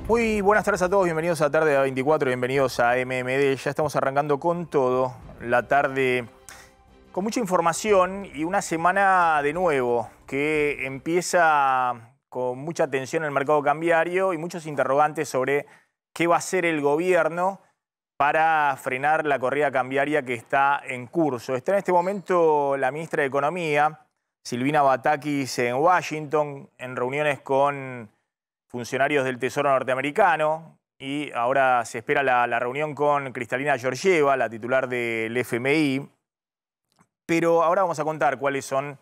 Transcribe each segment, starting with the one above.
Muy buenas tardes a todos, bienvenidos a Tarde a 24, bienvenidos a MMD. Ya estamos arrancando con todo, la tarde con mucha información y una semana de nuevo que empieza con mucha tensión en el mercado cambiario y muchos interrogantes sobre qué va a hacer el gobierno para frenar la corrida cambiaria que está en curso. Está en este momento la ministra de Economía, Silvina Batakis, en Washington, en reuniones con funcionarios del Tesoro norteamericano, y ahora se espera la reunión con Kristalina Georgieva, la titular del FMI. Pero ahora vamos a contar cuáles son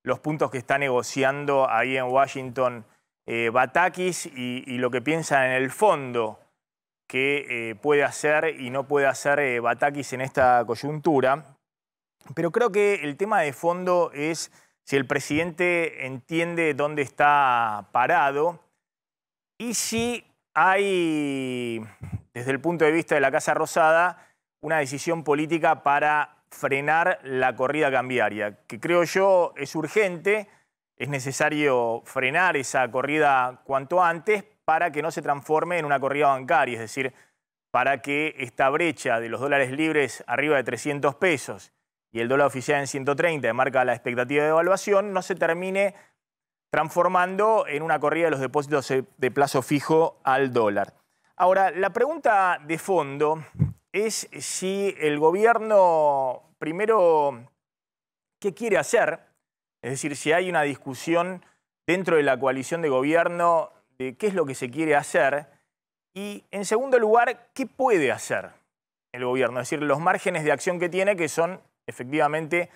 los puntos que está negociando ahí en Washington Batakis y lo que piensa en el fondo que puede hacer y no puede hacer Batakis en esta coyuntura. Pero creo que el tema de fondo es si el presidente entiende dónde está parado y si hay, desde el punto de vista de la Casa Rosada, una decisión política para frenar la corrida cambiaria, que creo yo es urgente, es necesario frenar esa corrida cuanto antes para que no se transforme en una corrida bancaria, es decir, para que esta brecha de los dólares libres arriba de 300 pesos y el dólar oficial en 130, que marca la expectativa de devaluación, no se termine transformando en una corrida de los depósitos de plazo fijo al dólar. Ahora, la pregunta de fondo es si el gobierno, primero, ¿qué quiere hacer? Es decir, si hay una discusión dentro de la coalición de gobierno de qué es lo que se quiere hacer. Y, en segundo lugar, ¿qué puede hacer el gobierno? Es decir, los márgenes de acción que tiene, que son efectivamente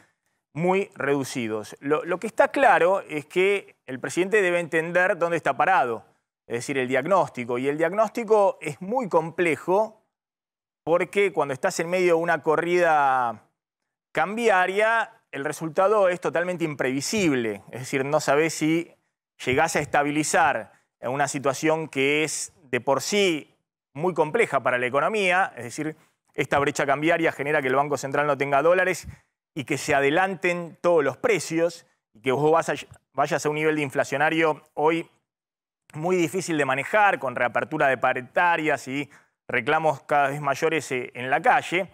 muy reducidos. Lo que está claro es que el presidente debe entender dónde está parado, es decir, el diagnóstico. Y el diagnóstico es muy complejo porque cuando estás en medio de una corrida cambiaria, el resultado es totalmente imprevisible. Es decir, no sabés si llegás a estabilizar en una situación que es de por sí muy compleja para la economía, es decir, esta brecha cambiaria genera que el Banco Central no tenga dólares y que se adelanten todos los precios y que vos vayas a un nivel de inflacionario hoy muy difícil de manejar, con reapertura de paritarias y reclamos cada vez mayores en la calle.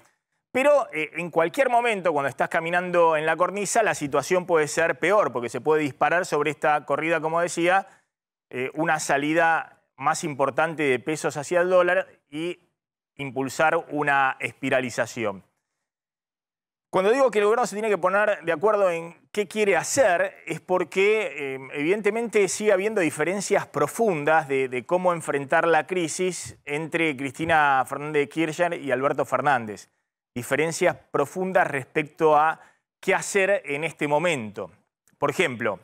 Pero en cualquier momento, cuando estás caminando en la cornisa, la situación puede ser peor, porque se puede disparar sobre esta corrida, como decía, una salida más importante de pesos hacia el dólar y impulsar una espiralización. Cuando digo que el gobierno se tiene que poner de acuerdo en qué quiere hacer, es porque evidentemente sigue habiendo diferencias profundas de cómo enfrentar la crisis entre Cristina Fernández de Kirchner y Alberto Fernández. Diferencias profundas respecto a qué hacer en este momento. Por ejemplo,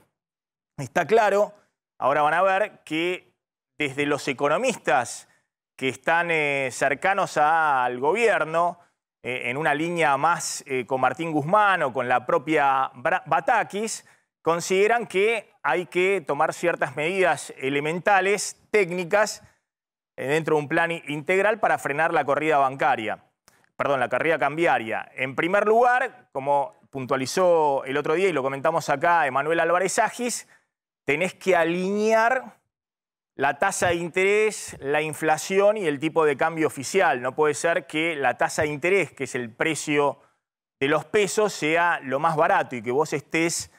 está claro, ahora van a ver, que desde los economistas que están cercanos al gobierno, en una línea más con Martín Guzmán o con la propia Batakis, consideran que hay que tomar ciertas medidas elementales, técnicas, dentro de un plan integral para frenar la corrida la corrida cambiaria. En primer lugar, como puntualizó el otro día y lo comentamos acá Emanuel Álvarez Agis, tenés que alinear la tasa de interés, la inflación y el tipo de cambio oficial. No puede ser que la tasa de interés, que es el precio de los pesos, sea lo más barato y que vos estés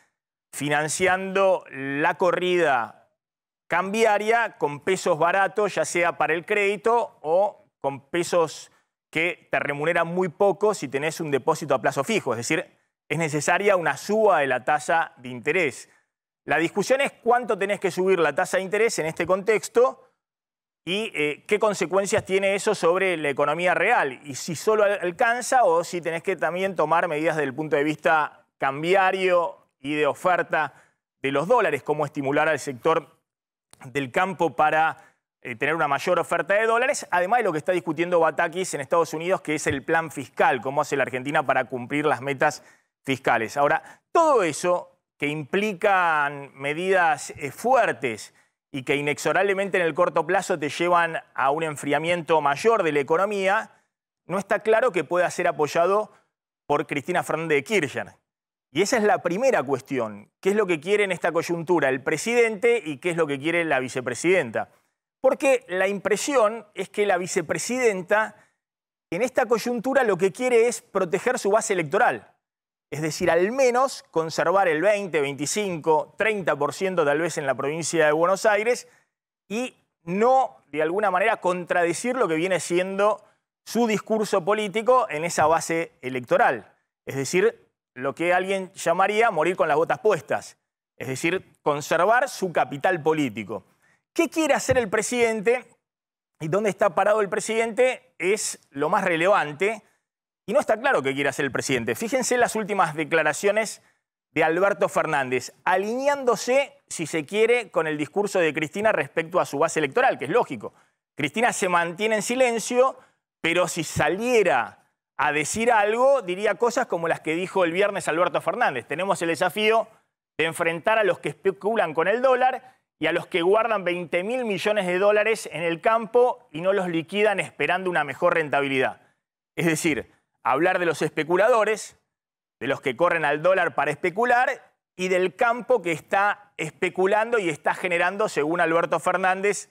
financiando la corrida cambiaria con pesos baratos, ya sea para el crédito o con pesos que te remuneran muy poco si tenés un depósito a plazo fijo. Es decir, es necesaria una suba de la tasa de interés. La discusión es cuánto tenés que subir la tasa de interés en este contexto y qué consecuencias tiene eso sobre la economía real. Y si solo alcanza o si tenés que también tomar medidas desde el punto de vista cambiario y de oferta de los dólares, cómo estimular al sector del campo para tener una mayor oferta de dólares, además de lo que está discutiendo Batakis en Estados Unidos, que es el plan fiscal, cómo hace la Argentina para cumplir las metas fiscales. Ahora, todo eso que implican medidas fuertes y que inexorablemente en el corto plazo te llevan a un enfriamiento mayor de la economía, no está claro que pueda ser apoyado por Cristina Fernández de Kirchner. Y esa es la primera cuestión. ¿Qué es lo que quiere en esta coyuntura el presidente y qué es lo que quiere la vicepresidenta? porque la impresión es que la vicepresidenta en esta coyuntura lo que quiere es proteger su base electoral. Es decir, al menos conservar el 20, 25, 30% tal vez en la provincia de Buenos Aires y no, de alguna manera, contradecir lo que viene siendo su discurso político en esa base electoral. Es decir, lo que alguien llamaría morir con las botas puestas. Es decir, conservar su capital político. ¿Qué quiere hacer el presidente? Y dónde está parado el presidente es lo más relevante. Y no está claro qué quiere hacer el presidente. Fíjense las últimas declaraciones de Alberto Fernández, alineándose, si se quiere, con el discurso de Cristina respecto a su base electoral, que es lógico. Cristina se mantiene en silencio, pero si saliera a decir algo, diría cosas como las que dijo el viernes Alberto Fernández. Tenemos el desafío de enfrentar a los que especulan con el dólar y a los que guardan 20.000 millones de dólares en el campo y no los liquidan esperando una mejor rentabilidad. Es decir, hablar de los especuladores, de los que corren al dólar para especular y del campo que está especulando y está generando, según Alberto Fernández,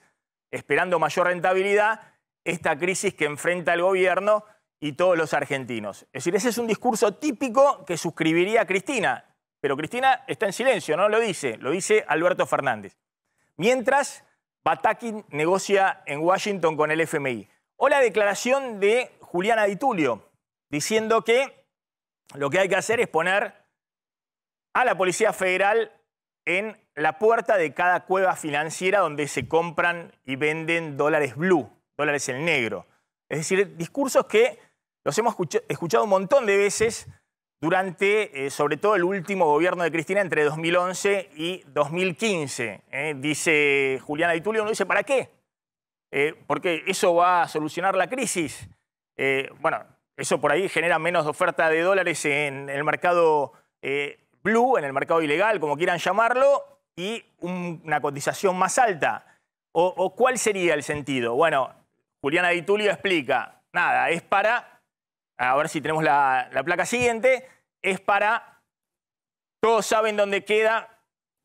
esperando mayor rentabilidad, esta crisis que enfrenta el gobierno y todos los argentinos. Es decir, ese es un discurso típico que suscribiría Cristina, pero Cristina está en silencio, no lo dice Alberto Fernández. Mientras, Batakis negocia en Washington con el FMI. O la declaración de Juliana Di Tulio, diciendo que lo que hay que hacer es poner a la Policía Federal en la puerta de cada cueva financiera donde se compran y venden dólares blue, dólares en negro. Es decir, discursos que los hemos escuchado un montón de veces durante, sobre todo, el último gobierno de Cristina entre 2011 y 2015. Dice Juliana Di Tulio, uno dice, ¿para qué? Porque eso va a solucionar la crisis. Bueno, eso por ahí genera menos oferta de dólares en el mercado blue, en el mercado ilegal, como quieran llamarlo, y una cotización más alta. ¿O cuál sería el sentido? Bueno, Juliana Di Tulio explica, nada, es para, a ver si tenemos la placa siguiente, es para, todos saben dónde queda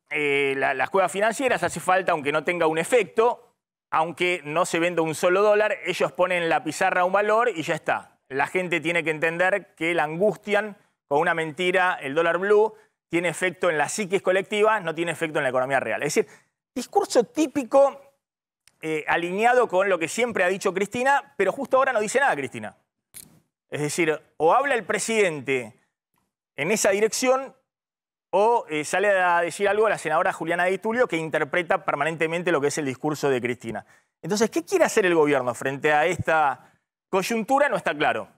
las cuevas financieras, hace falta, aunque no tenga un efecto, aunque no se venda un solo dólar, ellos ponen en la pizarra un valor y ya está. La gente tiene que entender que la angustian con una mentira, el dólar blue, tiene efecto en la psiquis colectiva, no tiene efecto en la economía real. Es decir, discurso típico alineado con lo que siempre ha dicho Cristina, pero justo ahora no dice nada Cristina. Es decir, o habla el presidente en esa dirección o sale a decir algo la senadora Juliana Di Tulio, que interpreta permanentemente lo que es el discurso de Cristina. Entonces, ¿qué quiere hacer el gobierno frente a esta coyuntura? No está claro.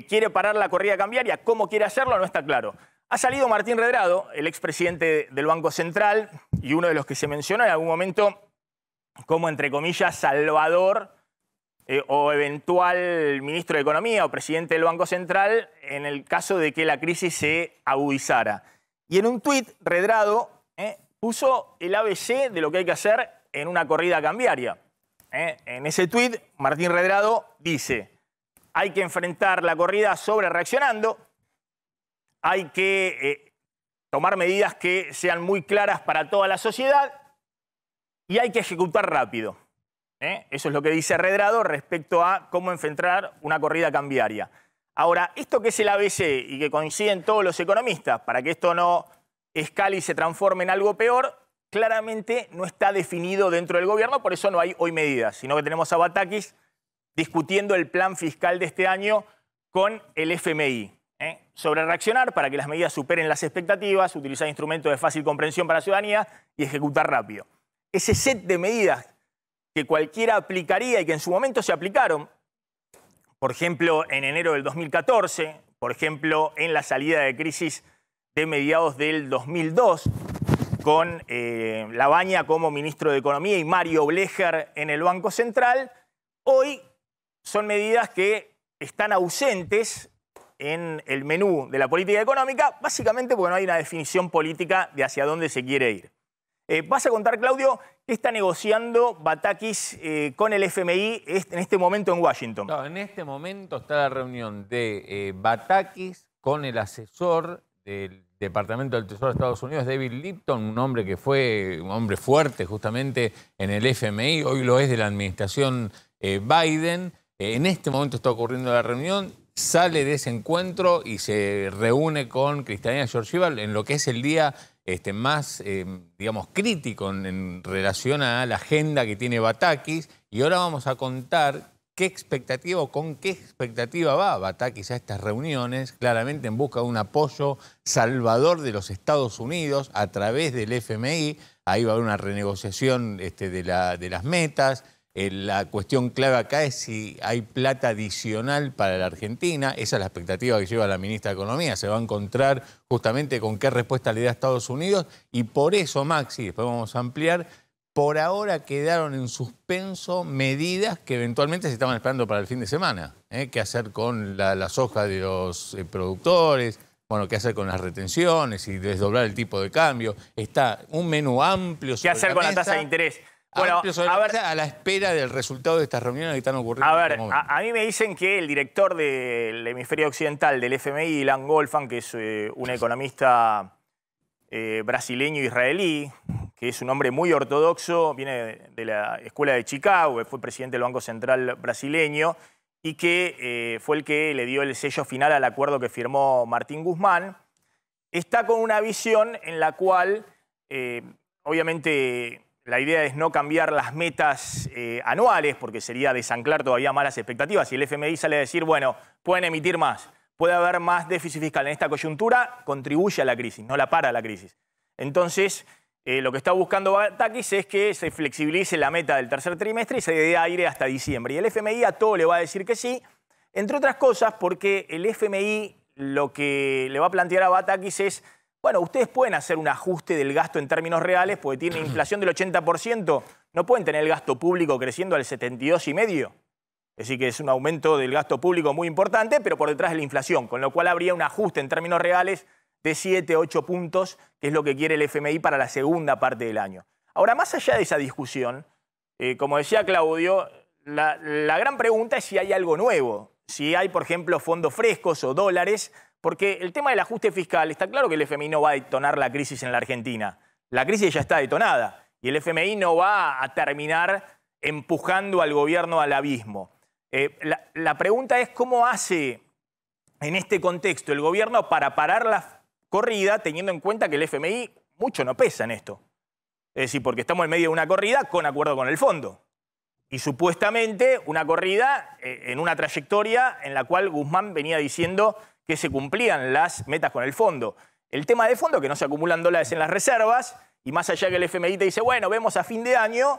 ¿Quiere parar la corrida cambiaria? ¿Cómo quiere hacerlo? No está claro. Ha salido Martín Redrado, el expresidente del Banco Central, y uno de los que se mencionó en algún momento como, entre comillas, salvador o eventual ministro de Economía o presidente del Banco Central en el caso de que la crisis se agudizara. Y en un tuit, Redrado puso el ABC de lo que hay que hacer en una corrida cambiaria. En ese tuit, Martín Redrado dice, hay que enfrentar la corrida sobre reaccionando, hay que tomar medidas que sean muy claras para toda la sociedad y hay que ejecutar rápido. Eso es lo que dice Redrado respecto a cómo enfrentar una corrida cambiaria. Ahora, esto que es el ABC y que coinciden todos los economistas, para que esto no escale y se transforme en algo peor, claramente no está definido dentro del gobierno, por eso no hay hoy medidas, sino que tenemos a Batakis discutiendo el plan fiscal de este año con el FMI. Sobre reaccionar para que las medidas superen las expectativas, utilizar instrumentos de fácil comprensión para la ciudadanía y ejecutar rápido. Ese set de medidas que cualquiera aplicaría y que en su momento se aplicaron, por ejemplo, en enero del 2014, por ejemplo, en la salida de crisis de mediados del 2002, con Labaña como ministro de Economía y Mario Blecher en el Banco Central, hoy son medidas que están ausentes en el menú de la política económica, básicamente porque no hay una definición política de hacia dónde se quiere ir. Vas a contar, Claudio, qué está negociando Batakis con el FMI en este momento en Washington. No, en este momento está la reunión de Batakis con el asesor del Departamento del Tesoro de Estados Unidos, David Lipton, un hombre que fue un hombre fuerte justamente en el FMI, hoy lo es de la administración Biden. En este momento está ocurriendo la reunión, sale de ese encuentro y se reúne con Kristalina Georgieva en lo que es el día más, digamos, crítico en relación a la agenda que tiene Batakis. Y ahora vamos a contar qué expectativa o con qué expectativa va Batakis a estas reuniones, claramente en busca de un apoyo salvador de los Estados Unidos a través del FMI. Ahí va a haber una renegociación de las metas. La cuestión clave acá es si hay plata adicional para la Argentina. Esa es la expectativa que lleva la ministra de Economía. Se va a encontrar justamente con qué respuesta le da a Estados Unidos. Y por eso, Maxi, después vamos a ampliar, por ahora quedaron en suspenso medidas que eventualmente se estaban esperando para el fin de semana. ¿Qué hacer con la soja de los productores? Bueno, qué hacer con las retenciones y desdoblar el tipo de cambio. Está un menú amplio sobre ¿Qué hacer con la tasa de interés? Bueno, a la espera del resultado de estas reuniones que están ocurriendo. A ver, a mí me dicen que el director del hemisferio occidental del FMI, Ilan Goldfan, que es un economista brasileño-israelí, que es un hombre muy ortodoxo, viene de la escuela de Chicago, fue presidente del Banco Central brasileño y que fue el que le dio el sello final al acuerdo que firmó Martín Guzmán, está con una visión en la cual, obviamente, la idea es no cambiar las metas anuales, porque sería desanclar todavía más las expectativas. Si el FMI sale a decir, bueno, pueden emitir más, puede haber más déficit fiscal en esta coyuntura, contribuye a la crisis, no la para la crisis. Entonces, lo que está buscando Batakis es que se flexibilice la meta del tercer trimestre y se dé aire hasta diciembre. Y el FMI a todo le va a decir que sí, entre otras cosas porque el FMI lo que le va a plantear a Batakis es, bueno, ustedes pueden hacer un ajuste del gasto en términos reales porque tienen inflación del 80%, no pueden tener el gasto público creciendo al 72,5%. Es decir, que es un aumento del gasto público muy importante, pero por detrás de la inflación, con lo cual habría un ajuste en términos reales de 7, 8 puntos, que es lo que quiere el FMI para la segunda parte del año. Ahora, más allá de esa discusión, como decía Claudio, la gran pregunta es si hay algo nuevo, si hay, por ejemplo, fondos frescos o dólares, porque el tema del ajuste fiscal, está claro que el FMI no va a detonar la crisis en la Argentina. La crisis ya está detonada y el FMI no va a terminar empujando al gobierno al abismo. La pregunta es cómo hace en este contexto el gobierno para parar la corrida, teniendo en cuenta que el FMI mucho no pesa en esto. Es decir, porque estamos en medio de una corrida con acuerdo con el fondo. Y supuestamente una corrida en una trayectoria en la cual Guzmán venía diciendo que se cumplían las metas con el fondo. El tema de fondo, que no se acumulan dólares en las reservas, y más allá que el FMI te dice, bueno, vemos a fin de año,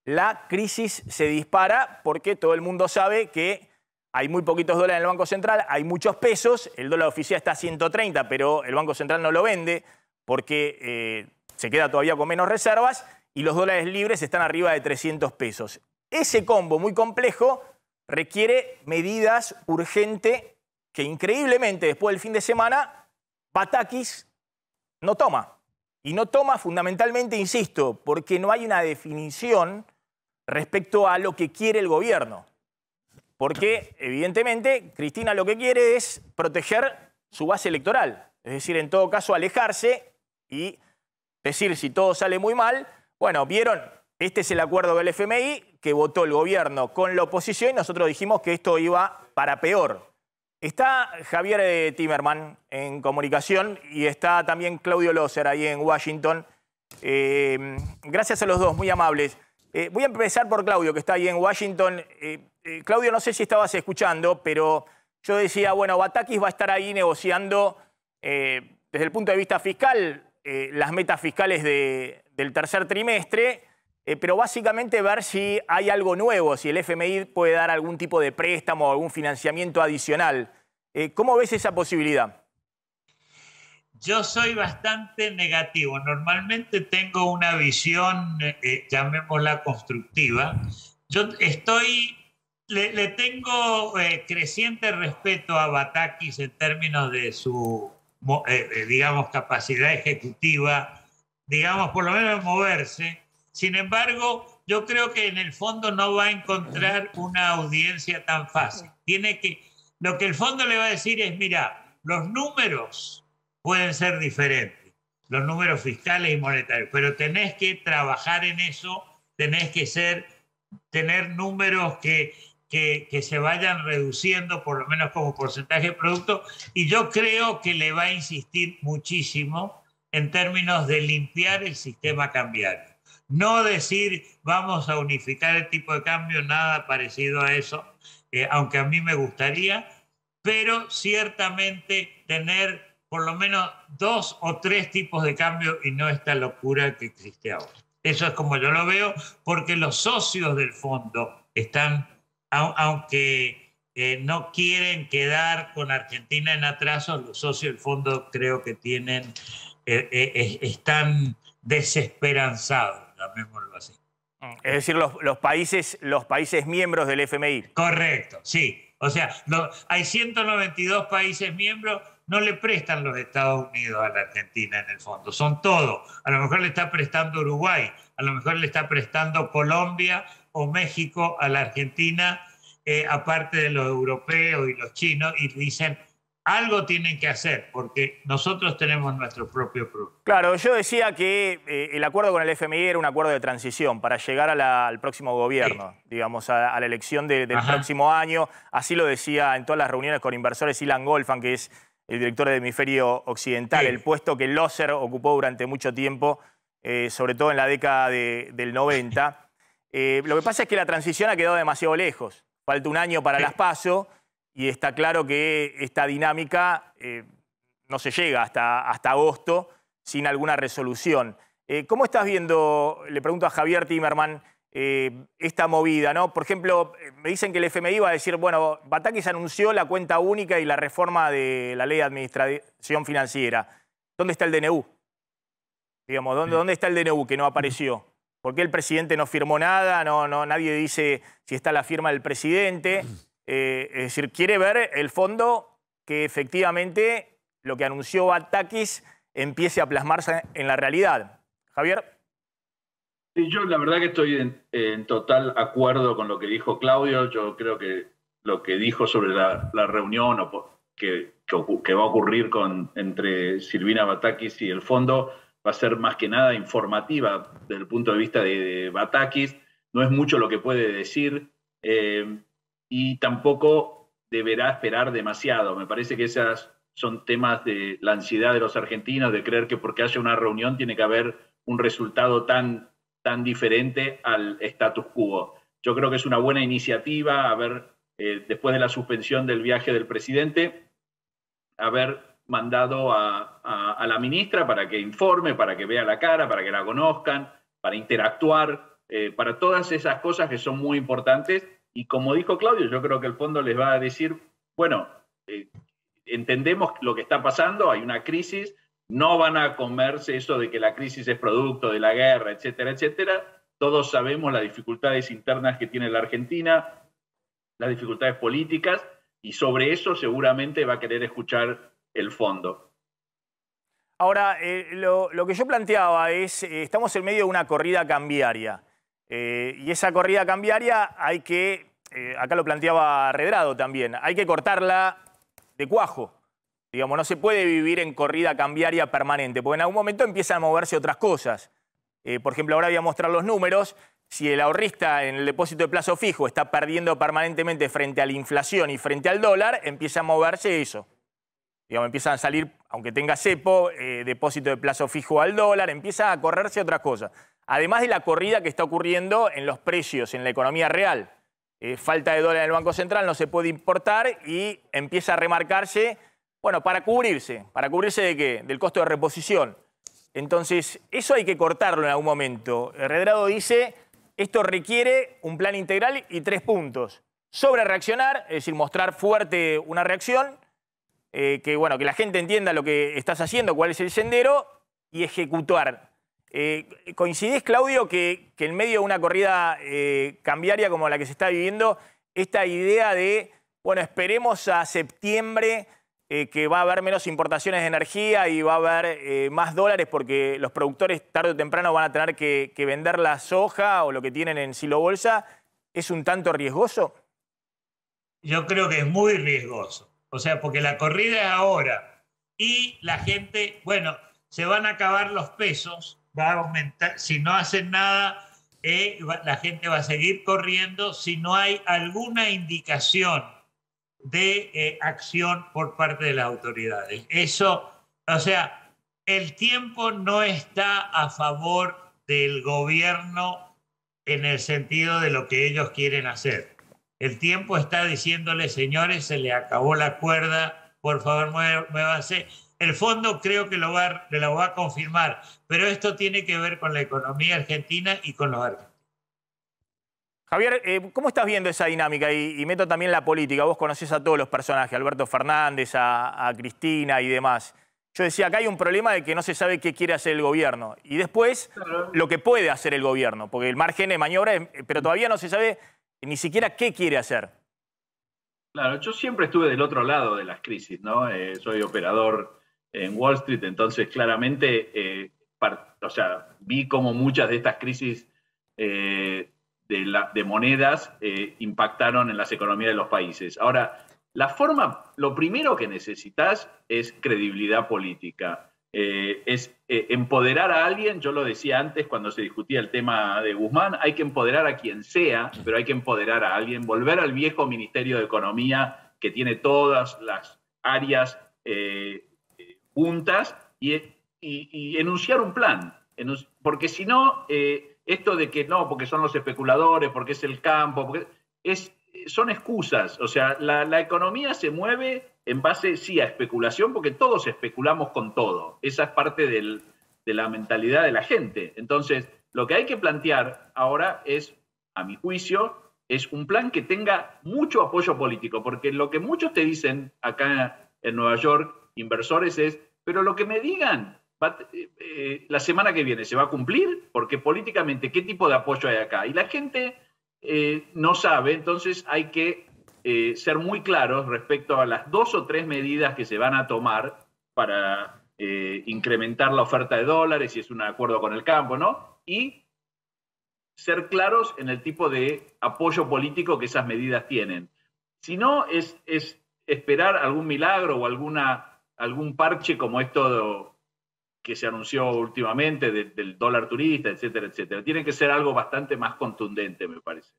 la crisis se dispara porque todo el mundo sabe que hay muy poquitos dólares en el Banco Central, hay muchos pesos, el dólar oficial está a 130, pero el Banco Central no lo vende porque se queda todavía con menos reservas y los dólares libres están arriba de 300 pesos. Ese combo muy complejo requiere medidas urgentes que increíblemente después del fin de semana Batakis no toma. Y no toma fundamentalmente, insisto, porque no hay una definición respecto a lo que quiere el gobierno. Porque, evidentemente, Cristina lo que quiere es proteger su base electoral. Es decir, en todo caso, alejarse y decir si todo sale muy mal. Bueno, vieron, este es el acuerdo del FMI que votó el gobierno con la oposición y nosotros dijimos que esto iba para peor. Está Javier Timerman en comunicación y está también Claudio Loser ahí en Washington. Gracias a los dos, muy amables. Voy a empezar por Claudio, que está ahí en Washington. Claudio, no sé si estabas escuchando, pero yo decía, bueno, Batakis va a estar ahí negociando desde el punto de vista fiscal las metas fiscales del tercer trimestre, pero básicamente ver si hay algo nuevo, si el FMI puede dar algún tipo de préstamo o algún financiamiento adicional. ¿Cómo ves esa posibilidad? Yo soy bastante negativo. Normalmente tengo una visión, llamémosla constructiva. Yo le tengo creciente respeto a Batakis en términos de su, digamos, capacidad ejecutiva, digamos, por lo menos moverse. Sin embargo, yo creo que en el fondo no va a encontrar una audiencia tan fácil. Lo que el fondo le va a decir es, mira, los números pueden ser diferentes, los números fiscales y monetarios, pero tenés que trabajar en eso, tenés que tener números que se vayan reduciendo, por lo menos como porcentaje de producto, y yo creo que le va a insistir muchísimo en términos de limpiar el sistema cambiario. No decir vamos a unificar el tipo de cambio, nada parecido a eso, aunque a mí me gustaría, pero ciertamente tener por lo menos 2 o 3 tipos de cambio y no esta locura que existe ahora. Eso es como yo lo veo, porque los socios del fondo están, aunque no quieren quedar con Argentina en atraso, los socios del fondo creo que están desesperanzados, llamémoslo así. Es decir, los países miembros del FMI. Correcto, sí. O sea, hay 192 países miembros, no le prestan los Estados Unidos a la Argentina en el fondo, son todos. A lo mejor le está prestando Uruguay, a lo mejor le está prestando Colombia o México a la Argentina, aparte de los europeos y los chinos, y dicen, algo tienen que hacer, porque nosotros tenemos nuestro propio producto. Claro, yo decía que el acuerdo con el FMI era un acuerdo de transición para llegar al próximo gobierno, sí, digamos, a la elección del próximo año. Así lo decía en todas las reuniones con inversores Ilan Goldfan, que es el director del Hemisferio Occidental, sí, el puesto que Loser ocupó durante mucho tiempo, sobre todo en la década del 90. Lo que pasa es que la transición ha quedado demasiado lejos. Falta un año para las PASO. Y está claro que esta dinámica no se llega hasta agosto sin alguna resolución. ¿Cómo estás viendo, le pregunto a Javier Timerman, esta movida, ¿no? Por ejemplo, me dicen que el FMI va a decir, bueno, Batakis anunció la cuenta única y la reforma de la ley de administración financiera. ¿Dónde está el DNU? Digamos, ¿dónde está el DNU que no apareció? ¿Por qué el presidente no firmó nada? Nadie dice si está la firma del presidente. Es decir, quiere ver el fondo que efectivamente lo que anunció Batakis empiece a plasmarse en la realidad. Javier. Sí, yo la verdad que estoy en total acuerdo con lo que dijo Claudio. Yo creo que lo que dijo sobre la reunión que va a ocurrir entre Silvina Batakis y el fondo va a ser más que nada informativa desde el punto de vista de Batakis. No es mucho lo que puede decir. Y tampoco deberá esperar demasiado. Me parece que esas son temas de la ansiedad de los argentinos, de creer que porque haya una reunión tiene que haber un resultado tan diferente al status quo. Yo creo que es una buena iniciativa después de la suspensión del viaje del presidente, haber mandado a la ministra para que informe, para que vea la cara, para que la conozcan, para interactuar, para todas esas cosas que son muy importantes. Y como dijo Claudio, yo creo que el fondo les va a decir, bueno, entendemos lo que está pasando, hay una crisis, no van a comerse eso de que la crisis es producto de la guerra, etcétera, etcétera. Todos sabemos las dificultades internas que tiene la Argentina, las dificultades políticas, y sobre eso seguramente va a querer escuchar el fondo. Ahora, lo que yo planteaba es, estamos en medio de una corrida cambiaria. Y esa corrida cambiaria hay que, acá lo planteaba Redrado también, hay que cortarla de cuajo. Digamos, no se puede vivir en corrida cambiaria permanente, porque en algún momento empiezan a moverse otras cosas. Por ejemplo, ahora voy a mostrar los números. Si el ahorrista en el depósito de plazo fijo está perdiendo permanentemente frente a la inflación y frente al dólar, empieza a moverse eso. Digamos, empiezan a salir, aunque tenga cepo, depósito de plazo fijo al dólar, empieza a correrse otras cosas. Además de la corrida que está ocurriendo en los precios, en la economía real. Falta de dólar en el Banco Central, no se puede importar y empieza a remarcarse, bueno, ¿para cubrirse? ¿Para cubrirse de qué? Del costo de reposición. Entonces, eso hay que cortarlo en algún momento. Redrado dice, esto requiere un plan integral y 3 puntos. Sobre reaccionar, es decir, mostrar fuerte una reacción, que la gente entienda lo que estás haciendo, cuál es el sendero, y ejecutar. ¿Coincidís, Claudio, que en medio de una corrida cambiaria como la que se está viviendo, esta idea de, bueno, esperemos a septiembre que va a haber menos importaciones de energía y va a haber más dólares porque los productores tarde o temprano van a tener que vender la soja o lo que tienen en silo bolsa, es un tanto riesgoso? Yo creo que es muy riesgoso. O sea, porque la corrida es ahora. y la gente, bueno, se van a acabar los pesos, va a aumentar, si no hacen nada, la gente va a seguir corriendo si no hay alguna indicación de acción por parte de las autoridades. Eso, o sea, el tiempo no está a favor del gobierno en el sentido de lo que ellos quieren hacer. El tiempo está diciéndole, señores, se le acabó la cuerda, por favor, muévanse. El fondo creo que lo va a confirmar, pero esto tiene que ver con la economía argentina y con los argentinos. Javier, ¿cómo estás viendo esa dinámica? Y meto también la política. Vos conocés a todos los personajes, Alberto Fernández, a Cristina y demás. Yo decía, acá hay un problema de que no se sabe qué quiere hacer el gobierno. Y después, lo que puede hacer el gobierno, porque el margen de maniobra, pero todavía no se sabe ni siquiera qué quiere hacer. Claro, yo siempre estuve del otro lado de las crisis, ¿no? Soy operador en Wall Street, entonces claramente, vi cómo muchas de estas crisis de monedas impactaron en las economías de los países. Ahora, lo primero que necesitas es credibilidad política. Es empoderar a alguien, yo lo decía antes cuando se discutía el tema de Guzmán, hay que empoderar a quien sea, pero hay que empoderar a alguien, volver al viejo Ministerio de Economía que tiene todas las áreas juntas y enunciar un plan. Porque si no, esto de que no, porque son los especuladores, porque es el campo, son excusas. O sea, la economía se mueve en base, sí, a especulación, porque todos especulamos con todo. Esa es parte de la mentalidad de la gente. Entonces, lo que hay que plantear ahora es, a mi juicio, es un plan que tenga mucho apoyo político, porque lo que muchos te dicen acá en Nueva York, inversores, es, pero lo que me digan la semana que viene se va a cumplir, porque políticamente, ¿qué tipo de apoyo hay acá? Y la gente no sabe, entonces hay que ser muy claros respecto a las 2 o 3 medidas que se van a tomar para incrementar la oferta de dólares, si es un acuerdo con el campo, ¿no? Y ser claros en el tipo de apoyo político que esas medidas tienen. Si no, es esperar algún milagro o algún parche como esto que se anunció últimamente del dólar turista, etcétera, etcétera. Tiene que ser algo bastante más contundente, me parece.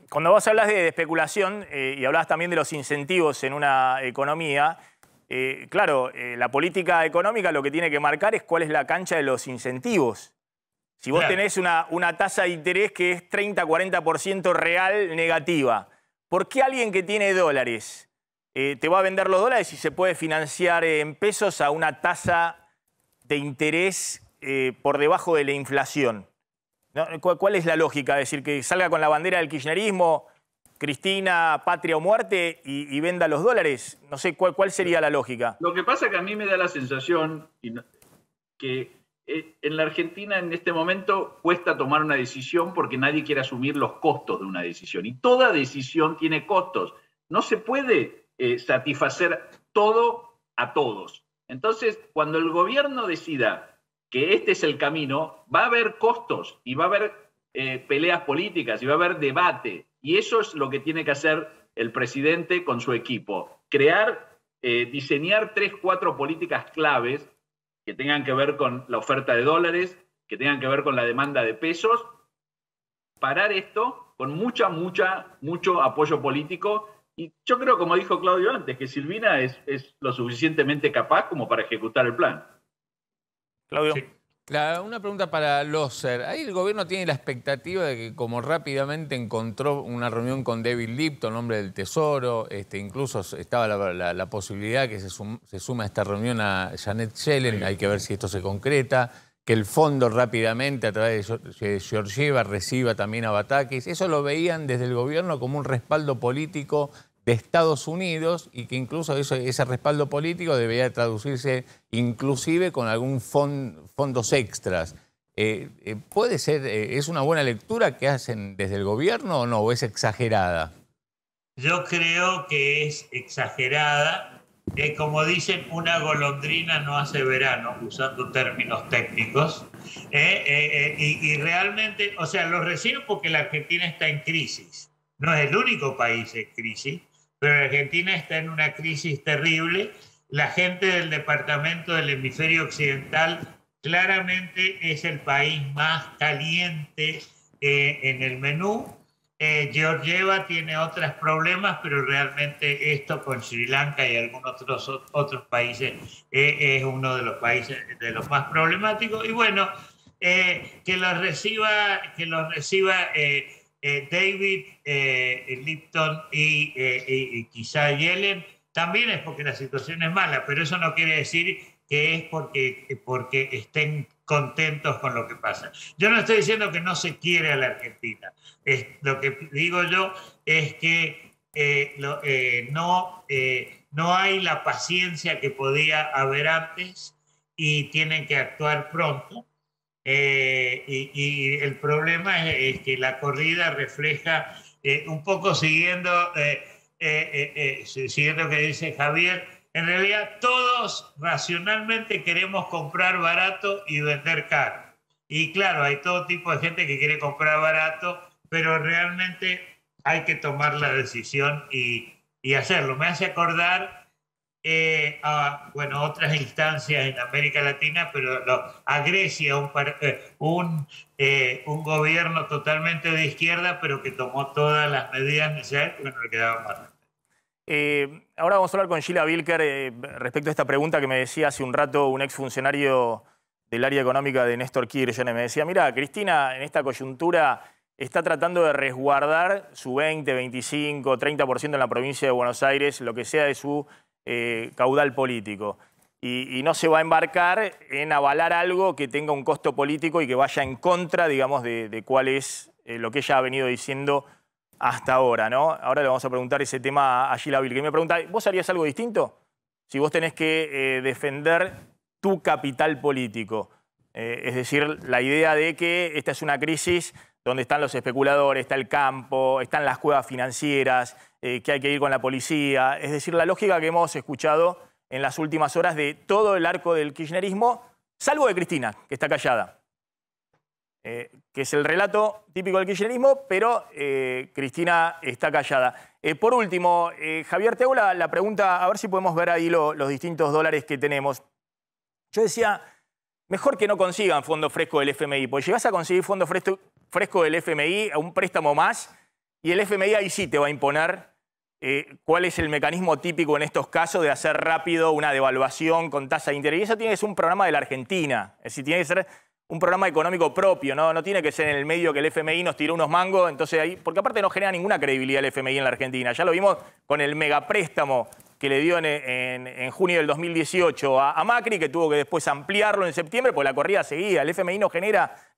Cuando vos hablas de especulación y hablabas también de los incentivos en una economía, claro, la política económica lo que tiene que marcar es cuál es la cancha de los incentivos. Si vos tenés una tasa de interés que es 30-40% real negativa, ¿por qué alguien que tiene dólares te va a vender los dólares y se puede financiar en pesos a una tasa de interés por debajo de la inflación? ¿No? ¿Cuál es la lógica? Es decir, que salga con la bandera del kirchnerismo, Cristina, patria o muerte, y venda los dólares. No sé, ¿cuál sería la lógica? Lo que pasa es que a mí me da la sensación que en la Argentina en este momento cuesta tomar una decisión porque nadie quiere asumir los costos de una decisión. Y toda decisión tiene costos. No se puede satisfacer todo a todos. Entonces, cuando el gobierno decida que este es el camino, va a haber costos y va a haber peleas políticas y va a haber debate. Y eso es lo que tiene que hacer el presidente con su equipo. Diseñar 3, 4 políticas claves que tengan que ver con la oferta de dólares, que tengan que ver con la demanda de pesos, parar esto con mucho apoyo político. Y yo creo, como dijo Claudio antes, que Silvina es lo suficientemente capaz como para ejecutar el plan. Claudio. Sí. Una pregunta para Loser. Ahí el gobierno tiene la expectativa de que, como rápidamente encontró una reunión con David Lipton, hombre del Tesoro, incluso estaba la posibilidad que se suma a esta reunión a Janet Yellen, hay que ver si esto se concreta, que el fondo rápidamente a través de Georgieva reciba también a Batakis. Eso lo veían desde el gobierno como un respaldo político de Estados Unidos y que incluso ese respaldo político debería traducirse inclusive con algún fondos extras. ¿Puede ser, es una buena lectura que hacen desde el gobierno o no, o es exagerada? Yo creo que es exagerada. Como dicen, una golondrina no hace verano, usando términos técnicos. Y realmente, o sea, lo recibo porque la Argentina está en crisis. No es el único país en crisis, pero Argentina está en una crisis terrible. la gente del departamento del hemisferio occidental claramente es el país más caliente en el menú. Georgieva tiene otros problemas, pero realmente esto con Sri Lanka y algunos otros países es uno de los países de los más problemáticos. Y bueno, que los reciba David Lipton y quizá Yellen, también es porque la situación es mala, pero eso no quiere decir que es porque estén contentos con lo que pasa. Yo no estoy diciendo que no se quiere a la Argentina. Lo que digo yo es que no hay la paciencia que podía haber antes y tienen que actuar pronto. Y el problema es que la corrida refleja, un poco siguiendo lo que dice Javier, en realidad todos racionalmente queremos comprar barato y vender caro. Y claro, hay todo tipo de gente que quiere comprar barato, pero realmente hay que tomar la decisión y hacerlo. Me hace acordar a otras instancias en América Latina, pero a Grecia, un gobierno totalmente de izquierda, pero que tomó todas las medidas necesarias porque no le quedaba más. Ahora vamos a hablar con Sheila Bilker respecto a esta pregunta que me decía hace un rato un exfuncionario del área económica de Néstor Kirchner. Me decía, mira, Cristina, en esta coyuntura está tratando de resguardar su 20, 25, 30% en la provincia de Buenos Aires, lo que sea de su caudal político. Y no se va a embarcar en avalar algo que tenga un costo político y que vaya en contra, digamos, de cuál es lo que ella ha venido diciendo hasta ahora, ¿no? Ahora le vamos a preguntar ese tema a Sheila Bilker. Me pregunta, ¿vos harías algo distinto? Si vos tenés que defender tu capital político. Es decir, la idea de que esta es una crisis donde están los especuladores, está el campo, están las cuevas financieras, que hay que ir con la policía. Es decir, la lógica que hemos escuchado en las últimas horas de todo el arco del kirchnerismo, salvo de Cristina, que está callada. Que es el relato típico del kirchnerismo, pero Cristina está callada. Por último, Javier, te hago la pregunta, a ver si podemos ver ahí los distintos dólares que tenemos. Yo decía, mejor que no consigan fondo fresco del FMI, porque llegás a conseguir fondo fresco del FMI a un préstamo más, y el FMI ahí sí te va a imponer cuál es el mecanismo típico en estos casos de hacer rápido una devaluación con tasa de interés. Y eso tiene que ser un programa de la Argentina, es decir, tiene que ser un programa económico propio, ¿no? No tiene que ser en el medio que el FMI nos tiró unos mangos, entonces ahí, porque aparte no genera ninguna credibilidad el FMI en la Argentina. Ya lo vimos con el megapréstamo que le dio en junio del 2018 a Macri, que tuvo que después ampliarlo en septiembre, porque la corrida seguía. El FMI no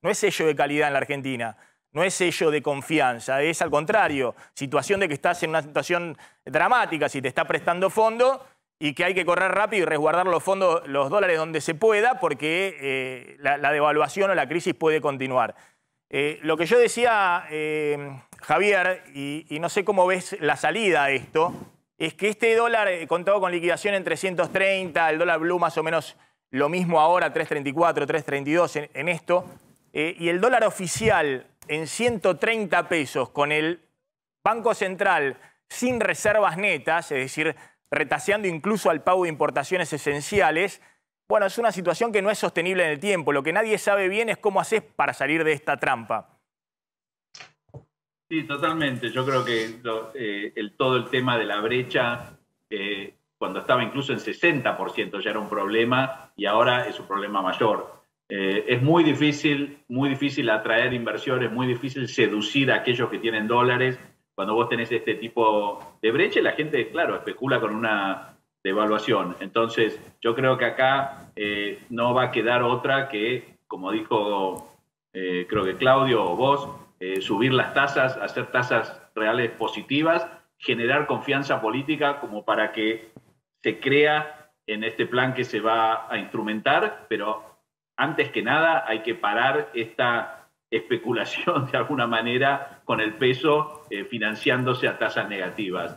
es sello de calidad en la Argentina, no es sello de confianza, es al contrario, situación de que estás en una situación dramática, si te está prestando fondo, y que hay que correr rápido y resguardar los fondos, los dólares donde se pueda, porque la devaluación o la crisis puede continuar. Lo que yo decía, Javier, y no sé cómo ves la salida a esto, es que este dólar contado con liquidación en 330, el dólar blue más o menos lo mismo ahora, 334, 332 en esto, y el dólar oficial en 130 pesos con el Banco Central sin reservas netas, es decir, retaseando incluso al pago de importaciones esenciales, bueno, es una situación que no es sostenible en el tiempo. Lo que nadie sabe bien es cómo haces para salir de esta trampa. Sí, totalmente. Yo creo que todo el tema de la brecha, cuando estaba incluso en 60% ya era un problema y ahora es un problema mayor. Es muy difícil atraer inversiones, muy difícil seducir a aquellos que tienen dólares. Cuando vos tenés este tipo de brecha, la gente, claro, especula con una devaluación. Entonces, yo creo que acá no va a quedar otra que, como dijo, creo que Claudio o vos, subir las tasas, hacer tasas reales positivas, generar confianza política como para que se crea en este plan que se va a instrumentar, pero antes que nada hay que parar esta especulación de alguna manera con el peso financiándose a tasas negativas.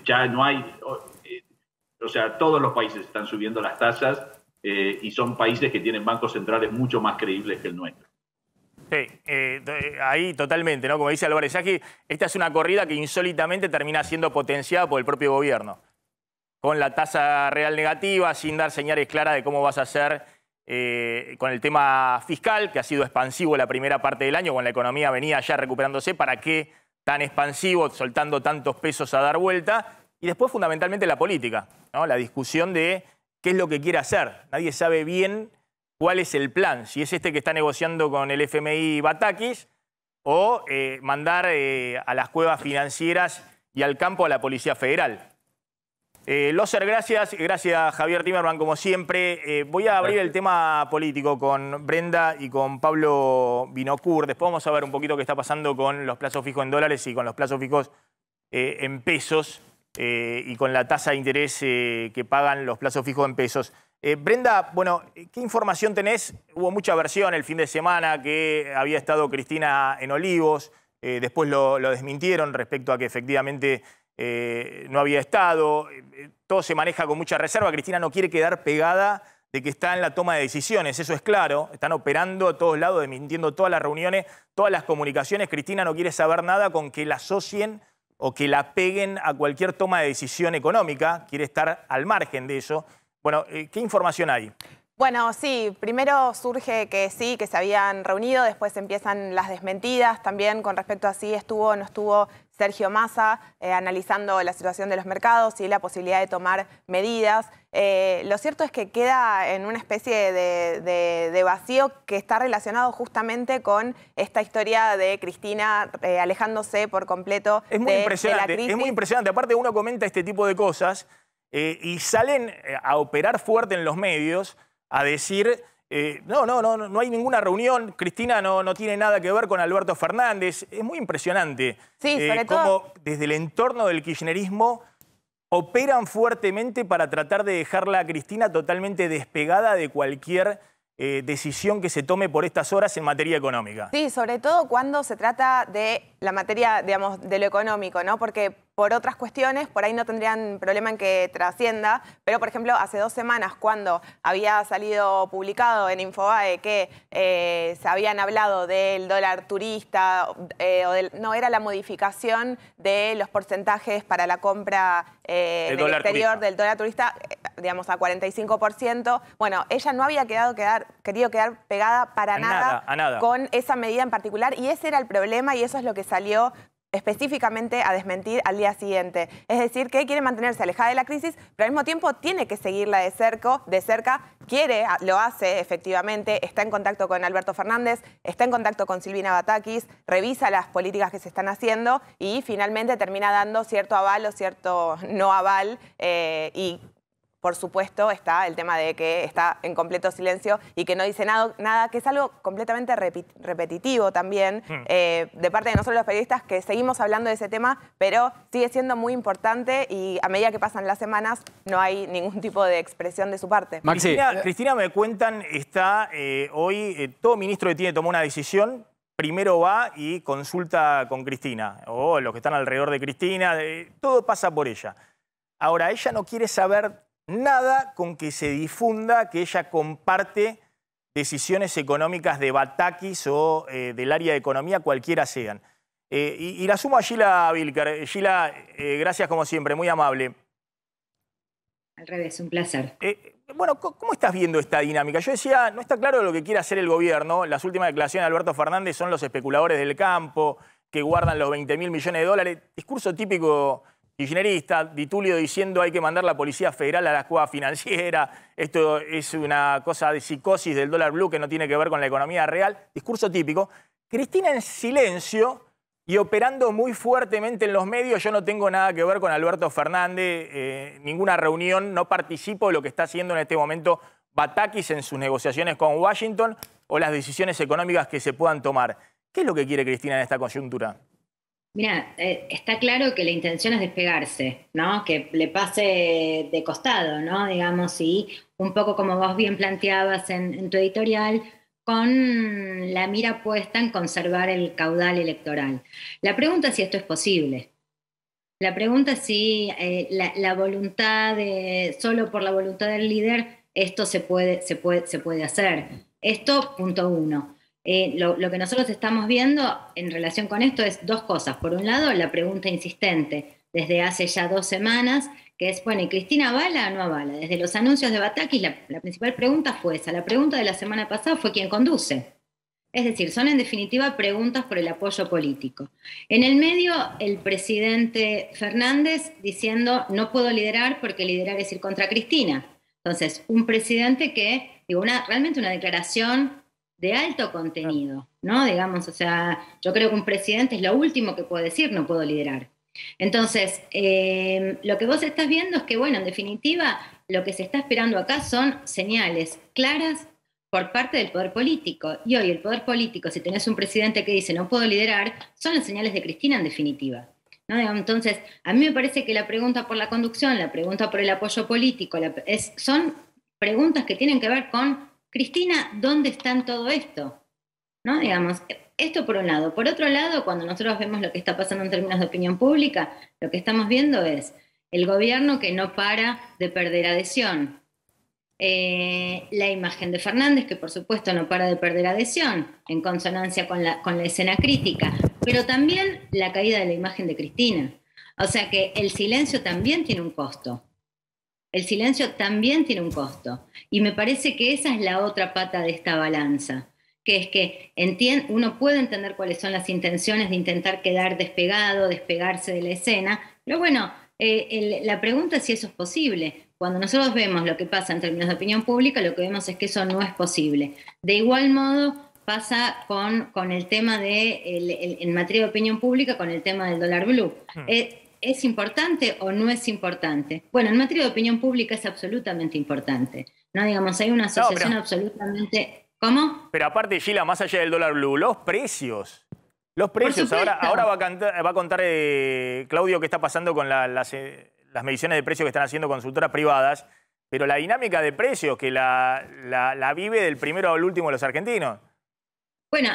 Ya no hay, o sea, todos los países están subiendo las tasas y son países que tienen bancos centrales mucho más creíbles que el nuestro. Sí, ahí totalmente, ¿no? Como dice Álvarez Sacchi, esta es una corrida que insólitamente termina siendo potenciada por el propio gobierno. con la tasa real negativa, sin dar señales claras de cómo vas a hacer con el tema fiscal, que ha sido expansivo la primera parte del año, cuando la economía venía ya recuperándose. ¿Para qué tan expansivo, soltando tantos pesos a dar vuelta? Y después, fundamentalmente, la política, ¿no? La discusión de qué es lo que quiere hacer. Nadie sabe bien cuál es el plan, si es este que está negociando con el FMI Batakis o mandar a las cuevas financieras y al campo a la Policía Federal. Loser, gracias Javier Timerman, como siempre. Voy a abrir el tema político con Brenda y con Pablo Vinocourt. Después vamos a ver un poquito qué está pasando con los plazos fijos en dólares y con los plazos fijos en pesos y con la tasa de interés que pagan los plazos fijos en pesos. Brenda, bueno, ¿qué información tenés? Hubo mucha versión el fin de semana que había estado Cristina en Olivos, después lo desmintieron respecto a que efectivamente no había estado. Todo se maneja con mucha reserva. Cristina no quiere quedar pegada de que está en la toma de decisiones, eso es claro. Están operando a todos lados, desmintiendo todas las reuniones, todas las comunicaciones. Cristina no quiere saber nada con que la asocien o que la peguen a cualquier toma de decisión económica. Quiere estar al margen de eso. Bueno, ¿qué información hay? Bueno, sí, primero surge que sí, que se habían reunido, después empiezan las desmentidas también con respecto a si estuvo o no estuvo Sergio Massa analizando la situación de los mercados y la posibilidad de tomar medidas. Lo cierto es que queda en una especie de vacío que está relacionado justamente con esta historia de Cristina alejándose por completo de la crisis. Es muy impresionante. Aparte, uno comenta este tipo de cosas y salen a operar fuerte en los medios, a decir, no hay ninguna reunión, Cristina no tiene nada que ver con Alberto Fernández. Es muy impresionante cómo desde el entorno del kirchnerismo operan fuertemente para tratar de dejarla a Cristina totalmente despegada de cualquier decisión que se tome por estas horas en materia económica. Sí, sobre todo cuando se trata de la materia, digamos, de lo económico, ¿no? Porque por otras cuestiones, por ahí no tendrían problema en que trascienda, pero por ejemplo, hace 2 semanas, cuando había salido publicado en Infobae que se habían hablado del dólar turista, no, era la modificación de los porcentajes para la compra en el exterior del dólar turista, digamos, a 45%. Bueno, ella no había querido quedar pegada para nada con esa medida en particular, y ese era el problema, y eso es lo que salió específicamente a desmentir al día siguiente. Es decir, que quiere mantenerse alejada de la crisis, pero al mismo tiempo tiene que seguirla de cerca, lo hace efectivamente, está en contacto con Alberto Fernández, está en contacto con Silvina Batakis, revisa las políticas que se están haciendo y finalmente termina dando cierto aval o cierto no aval y por supuesto está el tema de que está en completo silencio y que no dice nada, que es algo completamente repetitivo también de parte de nosotros los periodistas, que seguimos hablando de ese tema, pero sigue siendo muy importante y a medida que pasan las semanas no hay ningún tipo de expresión de su parte. Maxi. Cristina, me cuentan, está hoy, todo ministro que tiene tomó una decisión, primero va y consulta con Cristina, o los que están alrededor de Cristina, todo pasa por ella. Ahora, ella no quiere saber nada con que se difunda que ella comparte decisiones económicas de Batakis o del área de economía, cualquiera sean. Y la sumo a Gila Vilker. Gila, gracias como siempre, muy amable. Al revés, un placer. Bueno, ¿cómo estás viendo esta dinámica? Yo decía, no está claro lo que quiere hacer el gobierno. Las últimas declaraciones de Alberto Fernández son los especuladores del campo, que guardan los 20.000 millones de dólares. Discurso típico kirchnerista, Di Tulio diciendo hay que mandar la Policía Federal a la cueva financiera, esto es una cosa de psicosis del dólar blue que no tiene que ver con la economía real, discurso típico. Cristina en silencio y operando muy fuertemente en los medios. Yo no tengo nada que ver con Alberto Fernández, ninguna reunión, no participo de lo que está haciendo en este momento Batakis en sus negociaciones con Washington o las decisiones económicas que se puedan tomar. ¿Qué es lo que quiere Cristina en esta coyuntura? Mira, está claro que la intención es despegarse, ¿no? Que le pase de costado, ¿no? Digamos, y un poco como vos bien planteabas en tu editorial, con la mira puesta en conservar el caudal electoral. La pregunta es si esto es posible. La pregunta es si la voluntad, solo por la voluntad del líder, esto se puede hacer. Esto, punto uno. Lo que nosotros estamos viendo en relación con esto es 2 cosas. Por un lado, la pregunta insistente desde hace ya 2 semanas, que es, bueno, ¿y Cristina avala o no avala? Desde los anuncios de Batakis, la principal pregunta fue esa. La pregunta de la semana pasada fue ¿quién conduce? Es decir, son en definitiva preguntas por el apoyo político. En el medio, el presidente Fernández diciendo no puedo liderar porque liderar es ir contra Cristina. Entonces, un presidente que, digo, realmente una declaración de alto contenido, ¿no? Digamos, o sea, yo creo que un presidente es lo último que puede decir, no puedo liderar. Entonces, lo que vos estás viendo es que, bueno, en definitiva, lo que se está esperando acá son señales claras por parte del poder político. Y hoy el poder político, si tenés un presidente que dice no puedo liderar, son las señales de Cristina en definitiva, ¿no? Entonces, a mí me parece que la pregunta por la conducción, la pregunta por el apoyo político, son preguntas que tienen que ver con Cristina, ¿dónde está en todo esto? ¿No? Digamos, esto por un lado. Por otro lado, cuando nosotros vemos lo que está pasando en términos de opinión pública, lo que estamos viendo es el gobierno que no para de perder adhesión. La imagen de Fernández, que por supuesto no para de perder adhesión, en consonancia con la escena crítica, pero también la caída de la imagen de Cristina. O sea que el silencio también tiene un costo. El silencio también tiene un costo. Y me parece que esa es la otra pata de esta balanza, que es que uno puede entender cuáles son las intenciones de intentar quedar despegarse de la escena, pero bueno, la pregunta es si eso es posible. Cuando nosotros vemos lo que pasa en términos de opinión pública, lo que vemos es que eso no es posible. De igual modo pasa con el tema en materia de opinión pública, con el tema del dólar blue. ¿Es importante o no es importante? Bueno, en materia de opinión pública es absolutamente importante, ¿no? Digamos, hay una asociación absolutamente... ¿Cómo? Pero aparte, Gila, más allá del dólar blue, los precios. Los precios. Ahora va a contar Claudio qué está pasando con las mediciones de precios que están haciendo consultoras privadas, pero la dinámica de precios que la vive del primero al último de los argentinos. Bueno,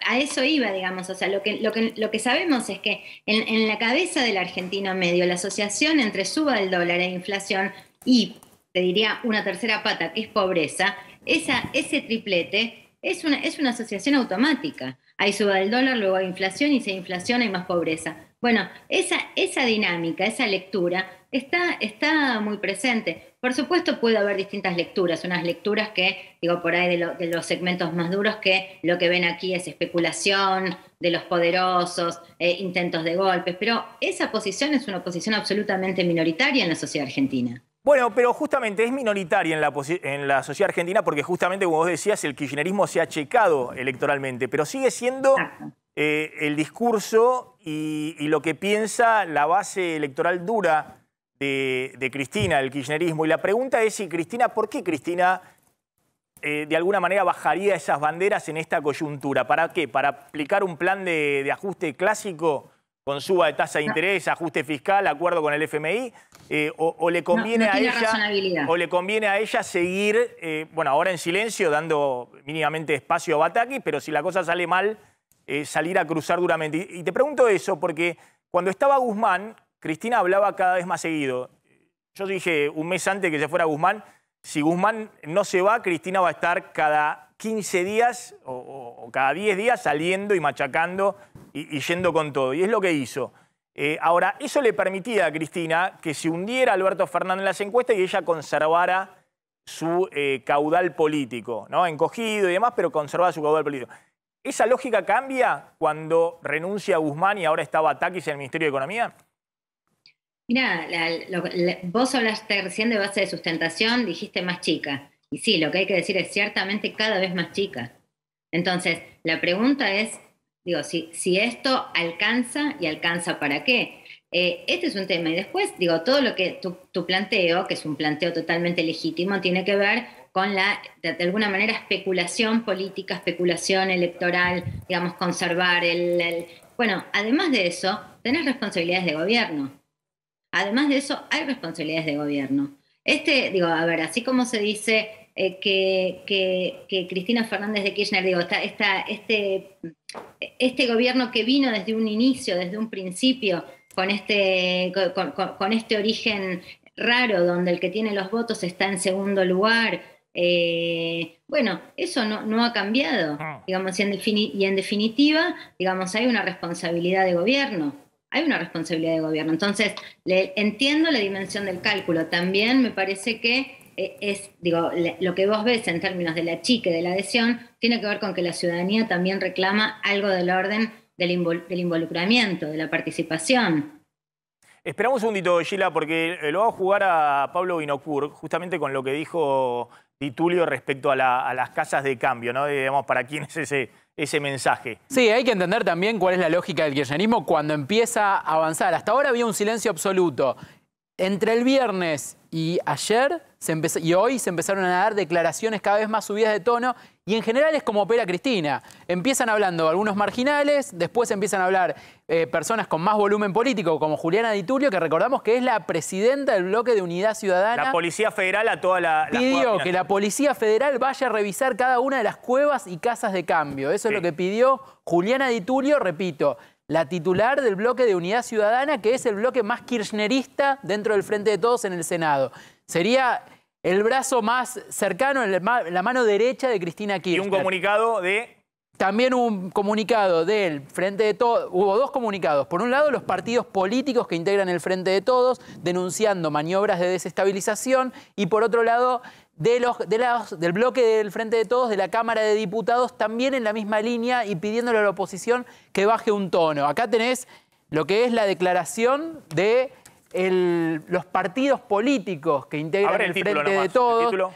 a eso iba, digamos. O sea, lo que sabemos es que en la cabeza del argentino medio, la asociación entre suba del dólar e inflación y, te diría, una tercera pata, que es pobreza, ese triplete es una asociación automática. Hay suba del dólar, luego hay inflación, y si hay inflación hay más pobreza. Bueno, esa dinámica, esa lectura está muy presente. Por supuesto puede haber distintas lecturas, unas lecturas que, digo, por ahí de los segmentos más duros, que lo que ven aquí es especulación de los poderosos, intentos de golpes, pero esa posición es una posición absolutamente minoritaria en la sociedad argentina. Bueno, pero justamente es minoritaria en la sociedad argentina porque justamente, como vos decías, el kirchnerismo se ha achecado electoralmente, pero sigue siendo el discurso y lo que piensa la base electoral dura de Cristina, el kirchnerismo. Y la pregunta es si Cristina, ¿por qué Cristina de alguna manera bajaría esas banderas en esta coyuntura? ¿Para qué? ¿Para aplicar un plan de ajuste clásico con suba de tasa de interés, ajuste fiscal, acuerdo con el FMI? ¿O le conviene a ella seguir, bueno, ahora en silencio, dando mínimamente espacio a Batakis, pero si la cosa sale mal, salir a cruzar duramente? Y te pregunto eso porque cuando estaba Guzmán, Cristina hablaba cada vez más seguido. Yo dije un mes antes que se fuera Guzmán, si Guzmán no se va, Cristina va a estar cada 15 días o cada 10 días saliendo y machacando y yendo con todo. Y es lo que hizo. Ahora, eso le permitía a Cristina que se hundiera Alberto Fernández en las encuestas y ella conservara su caudal político, ¿no? Encogido y demás, pero conservaba su caudal político. ¿Esa lógica cambia cuando renuncia a Guzmán y ahora está Batakis en el Ministerio de Economía? Mirá, vos hablaste recién de base de sustentación, dijiste más chica. Y sí, lo que hay que decir es ciertamente cada vez más chica. Entonces, la pregunta es, digo, si esto alcanza y alcanza para qué. Este es un tema. Y después, digo, todo lo que tu planteo, que es un planteo totalmente legítimo, tiene que ver con de alguna manera, especulación política, especulación electoral, digamos, conservar Bueno, además de eso, tenés responsabilidades de gobierno. Además de eso, hay responsabilidades de gobierno. Digo, a ver, así como se dice que Cristina Fernández de Kirchner, digo, este gobierno que vino desde un inicio, desde un principio, con este origen raro, donde el que tiene los votos está en segundo lugar, bueno, eso no ha cambiado, digamos, y en definitiva, digamos, hay una responsabilidad de gobierno. hay una responsabilidad de gobierno. Entonces, entiendo la dimensión del cálculo. También me parece que lo que vos ves en términos de la chica y de la adhesión tiene que ver con que la ciudadanía también reclama algo del orden del involucramiento, de la participación. Esperamos un segundito, Gila, porque lo va a jugar a Pablo Vinocur, justamente con lo que dijo Di Tulio respecto a las casas de cambio, ¿no? Digamos, ¿para quién es ese mensaje? Sí, hay que entender también cuál es la lógica del kirchnerismo cuando empieza a avanzar. Hasta ahora había un silencio absoluto. Entre el viernes y ayer y hoy se empezaron a dar declaraciones cada vez más subidas de tono y en general es como opera Cristina. Empiezan hablando algunos marginales, después empiezan a hablar personas con más volumen político como Juliana Di Tulio, que recordamos que es la presidenta del bloque de Unidad Ciudadana. La Policía Federal a toda la pidió que la Policía Federal vaya a revisar cada una de las cuevas y casas de cambio. Eso es lo que pidió Juliana Di Tulio, repito, la titular del bloque de Unidad Ciudadana, que es el bloque más kirchnerista dentro del Frente de Todos en el Senado. Sería el brazo más cercano, la mano derecha de Cristina Kirchner. Y un comunicado de... También un comunicado del Frente de Todos. Hubo dos comunicados. Por un lado, los partidos políticos que integran el Frente de Todos, denunciando maniobras de desestabilización. Y por otro lado, del bloque del Frente de Todos, de la Cámara de Diputados, también en la misma línea y pidiéndole a la oposición que baje un tono. Acá tenés lo que es la declaración de los partidos políticos que integran el Frente de Todos.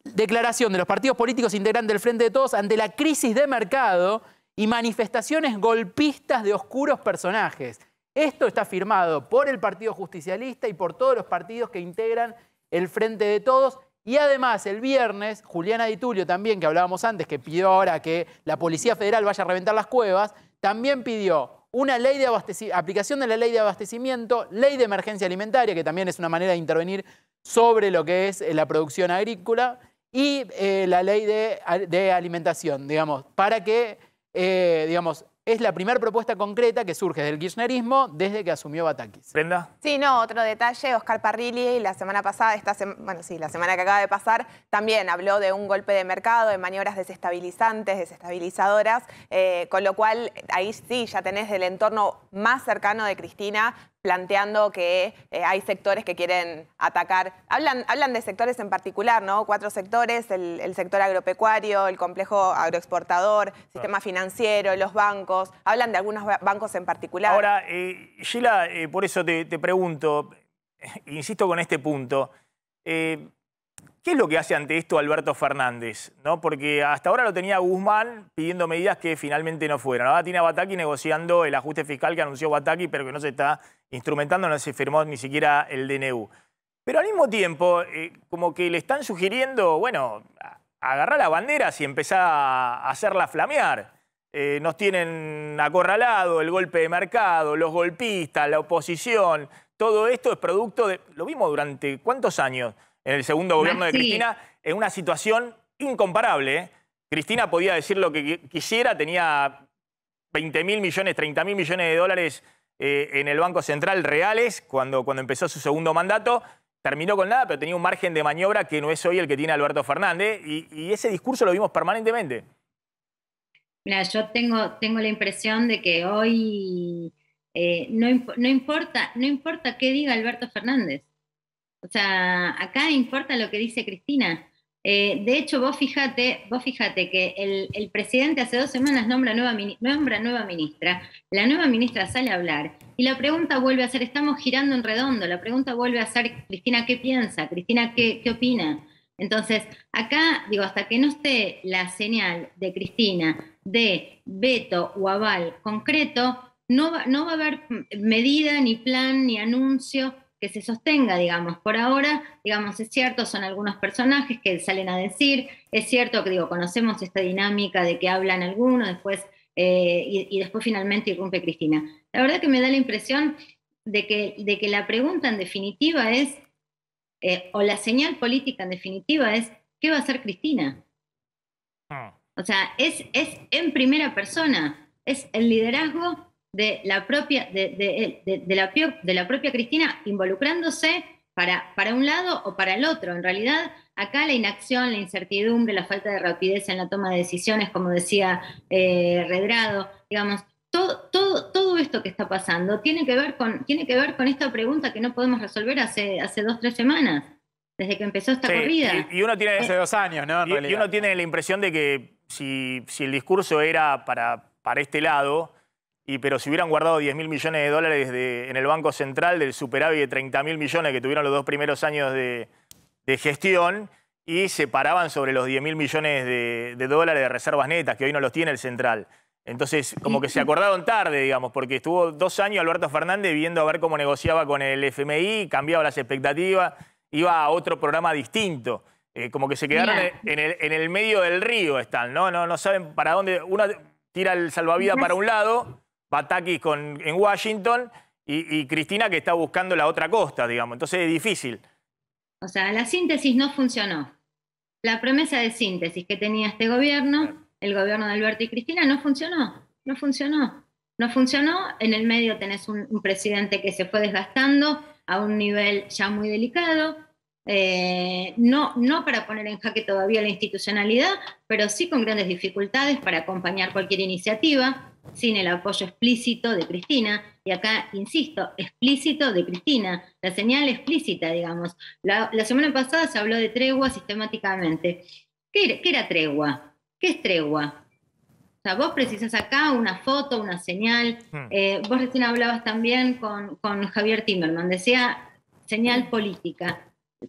Declaración de los partidos políticos integrantes del Frente de Todos ante la crisis de mercado y manifestaciones golpistas de oscuros personajes. Esto está firmado por el Partido Justicialista y por todos los partidos que integran el Frente de Todos. Y además, el viernes, Juliana Di Tulio también, que hablábamos antes, que pidió ahora que la Policía Federal vaya a reventar las cuevas, también pidió una ley de aplicación de la ley de abastecimiento, ley de emergencia alimentaria, que también es una manera de intervenir sobre lo que es la producción agrícola, y la ley de alimentación, digamos, para que, digamos, es la primera propuesta concreta que surge del kirchnerismo desde que asumió Batakis. ¿Brenda? Sí, no, otro detalle, Oscar Parrilli la semana pasada, la semana que acaba de pasar, también habló de un golpe de mercado, de maniobras desestabilizadoras, con lo cual ahí sí ya tenés del entorno más cercano de Cristina planteando que hay sectores que quieren atacar. Hablan de sectores en particular, ¿no? 4 sectores, el sector agropecuario, el complejo agroexportador, sistema financiero, los bancos. Hablan de algunos bancos en particular. Ahora, Gila, por eso te pregunto, insisto con este punto, ¿qué es lo que hace ante esto Alberto Fernández? ¿No? Porque hasta ahora lo tenía Guzmán pidiendo medidas que finalmente no fueron. Ahora tiene a Bataki negociando el ajuste fiscal que anunció Bataki, pero que no se está instrumentando, no se firmó ni siquiera el DNU. Pero al mismo tiempo, como que le están sugiriendo, bueno, agarrar las banderas y empezar a hacerla flamear. Nos tienen acorralado, el golpe de mercado, los golpistas, la oposición. Todo esto es producto de... Lo vimos durante ¿cuántos años? En el segundo gobierno de Cristina, en una situación incomparable. Cristina podía decir lo que quisiera, tenía 20.000 millones, 30.000 millones de dólares en el Banco Central reales cuando empezó su segundo mandato. Terminó con nada, pero tenía un margen de maniobra que no es hoy el que tiene Alberto Fernández. Y ese discurso lo vimos permanentemente. Mira, yo tengo la impresión de que hoy no importa qué diga Alberto Fernández. O sea, acá importa lo que dice Cristina. De hecho, vos fíjate que el presidente hace 2 semanas nombra nueva ministra. La nueva ministra sale a hablar y la pregunta vuelve a ser, estamos girando en redondo, la pregunta vuelve a ser, Cristina, ¿qué piensa? Cristina, ¿qué opina? Entonces, acá, digo, hasta que no esté la señal de Cristina de veto o aval concreto, no va a haber medida, ni plan, ni anuncio que se sostenga, digamos. Por ahora, digamos, es cierto, son algunos personajes que salen a decir, es cierto que, digo, conocemos esta dinámica de que hablan algunos, después, y después finalmente irrumpe Cristina. La verdad que me da la impresión de que la pregunta en definitiva es, o la señal política en definitiva es, ¿qué va a hacer Cristina? O sea, es en primera persona, es el liderazgo de la propia Cristina involucrándose para un lado o para el otro. En realidad, acá la inacción, la incertidumbre, la falta de rapidez en la toma de decisiones, como decía Redrado, digamos, todo todo esto que está pasando tiene que ver con esta pregunta que no podemos resolver hace 2 o 3 semanas, desde que empezó esta corrida. Y uno tiene, Hace 2 años, ¿no? Y uno tiene la impresión de que si el discurso era para este lado, pero si hubieran guardado 10.000 millones de dólares en el Banco Central del superávit de 30.000 millones que tuvieron los 2 primeros años de gestión, y se paraban sobre los 10.000 millones de dólares de reservas netas, que hoy no los tiene el Central. Entonces, como que se acordaron tarde, digamos, porque estuvo 2 años Alberto Fernández viendo a ver cómo negociaba con el FMI, cambiaba las expectativas, iba a otro programa distinto. Como que se quedaron en el medio del río están, ¿no? No saben para dónde. Uno tira el salvavidas para un lado, Batakis en Washington, y Cristina que está buscando la otra costa, digamos. Entonces es difícil. O sea, la síntesis no funcionó. La promesa de síntesis que tenía este gobierno, el gobierno de Alberto y Cristina, no funcionó. No funcionó. No funcionó. En el medio tenés un presidente que se fue desgastando a un nivel ya muy delicado. No para poner en jaque todavía la institucionalidad, pero sí con grandes dificultades para acompañar cualquier iniciativa, sin el apoyo explícito de Cristina. Y acá, insisto, explícito de Cristina, la señal explícita, digamos. La semana pasada se habló de tregua sistemáticamente. ¿Qué era tregua? ¿Qué es tregua? O sea, vos precisás acá una foto, una señal. Vos recién hablabas también con Javier Timerman, decía señal política.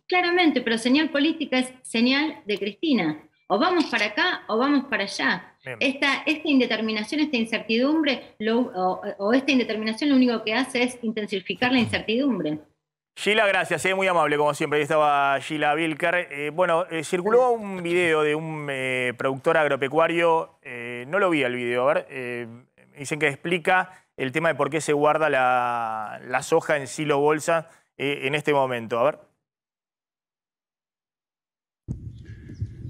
Claramente, pero señal política es señal de Cristina. O vamos para acá o vamos para allá. Esta indeterminación, esta incertidumbre, esta indeterminación lo único que hace es intensificar la incertidumbre. Gila, gracias, muy amable como siempre. Ahí estaba Gila Vilker. Circuló un video de un productor agropecuario, no lo vi el video, a ver, dicen que explica el tema de por qué se guarda la soja en silo bolsa en este momento. A ver.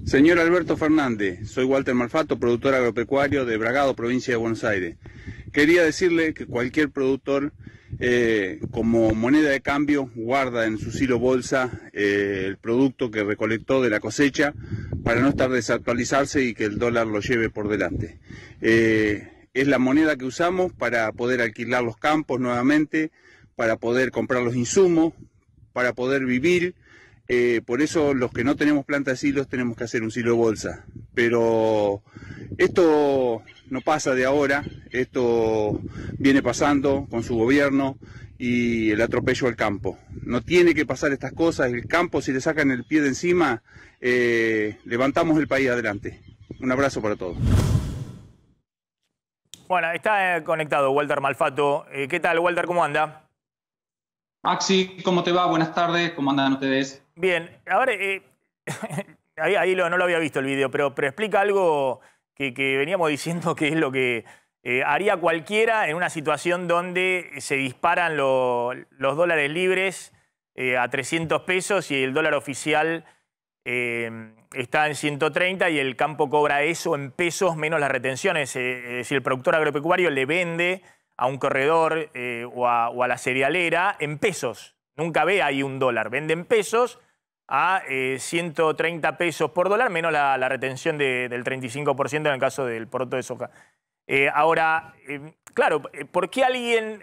Señor Alberto Fernández, soy Walter Malfato, productor agropecuario de Bragado, provincia de Buenos Aires. Quería decirle que cualquier productor, como moneda de cambio, guarda en su silo bolsa el producto que recolectó de la cosecha para no estar desactualizarse y que el dólar lo lleve por delante. Es la moneda que usamos para poder alquilar los campos nuevamente, para poder comprar los insumos, para poder vivir. Por eso los que no tenemos planta de silos tenemos que hacer un silo bolsa. Pero esto no pasa de ahora, esto viene pasando con su gobierno y el atropello al campo. No tiene que pasar estas cosas, el campo si le sacan el pie de encima, levantamos el país adelante. Un abrazo para todos. Bueno, está conectado Walter Malfato. ¿Qué tal, Walter? ¿Cómo anda? Maxi, ¿cómo te va? Buenas tardes, ¿cómo andan ustedes? Bien, ahora, ahí no lo había visto el video, pero explica algo que veníamos diciendo que es lo que haría cualquiera en una situación donde se disparan los dólares libres a 300 pesos y el dólar oficial está en 130 y el campo cobra eso en pesos menos las retenciones. Si el productor agropecuario le vende a un corredor o a la cerealera en pesos. Nunca ve ahí un dólar. Vende en pesos a 130 pesos por dólar, menos la retención del 35% en el caso del poroto de soja. Claro, ¿por qué alguien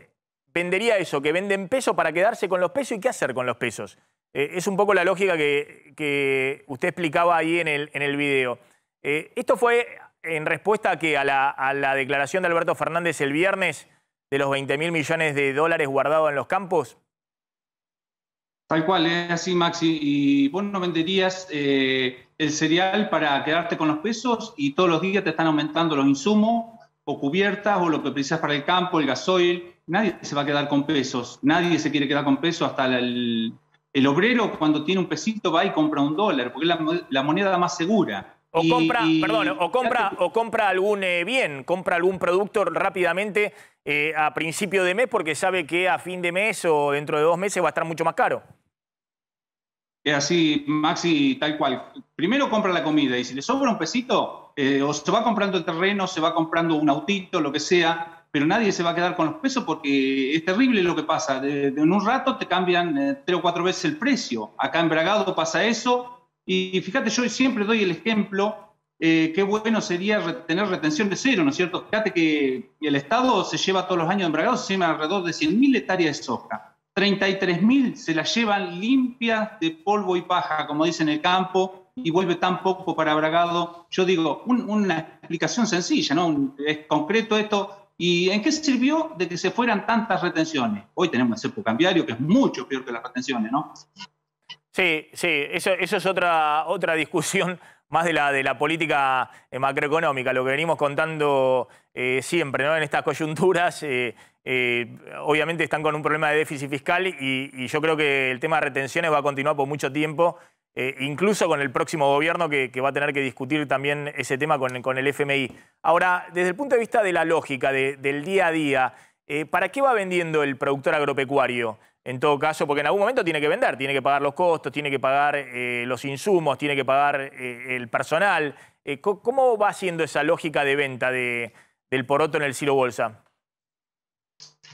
vendería eso? Que vende en pesos para quedarse con los pesos y qué hacer con los pesos. Es un poco la lógica que usted explicaba ahí en el video. Esto fue en respuesta a la declaración de Alberto Fernández el viernes de los 20.000 millones de dólares guardados en los campos. Tal cual, es así, Maxi. Y vos no venderías el cereal para quedarte con los pesos y todos los días te están aumentando los insumos o cubiertas o lo que precisas para el campo, el gasoil. Nadie se va a quedar con pesos. Nadie se quiere quedar con pesos. Hasta el obrero cuando tiene un pesito va y compra un dólar, porque es la moneda más segura. O compra algún bien, compra algún producto rápidamente a principio de mes porque sabe que a fin de mes o dentro de 2 meses va a estar mucho más caro. Es así, Maxi, tal cual. Primero compra la comida y si le sobra un pesito, o se va comprando el terreno, se va comprando un autito, lo que sea, pero nadie se va a quedar con los pesos porque es terrible lo que pasa. En un rato te cambian 3 o 4 veces el precio. Acá en Bragado pasa eso. Y fíjate, yo siempre doy el ejemplo qué bueno sería tener retención de cero, ¿no es cierto? Fíjate que el Estado se lleva todos los años en Bragado, se lleva alrededor de 100.000 hectáreas de soja. 33.000 se las llevan limpias de polvo y paja, como dicen en el campo, y vuelve tan poco para Bragado. Yo digo, una explicación sencilla, ¿no? Es concreto esto. ¿Y en qué sirvió de que se fueran tantas retenciones? Hoy tenemos el cepo cambiario, que es mucho peor que las retenciones, ¿no? Sí, eso es otra discusión más de la política macroeconómica, lo que venimos contando siempre, ¿no? En estas coyunturas, obviamente están con un problema de déficit fiscal y yo creo que el tema de retenciones va a continuar por mucho tiempo, incluso con el próximo gobierno que va a tener que discutir también ese tema con el FMI. Ahora, desde el punto de vista de la lógica, del día a día, ¿para qué va vendiendo el productor agropecuario? En todo caso, porque en algún momento tiene que vender, tiene que pagar los costos, tiene que pagar los insumos, tiene que pagar el personal. ¿Cómo va siendo esa lógica de venta del poroto en el silo bolsa?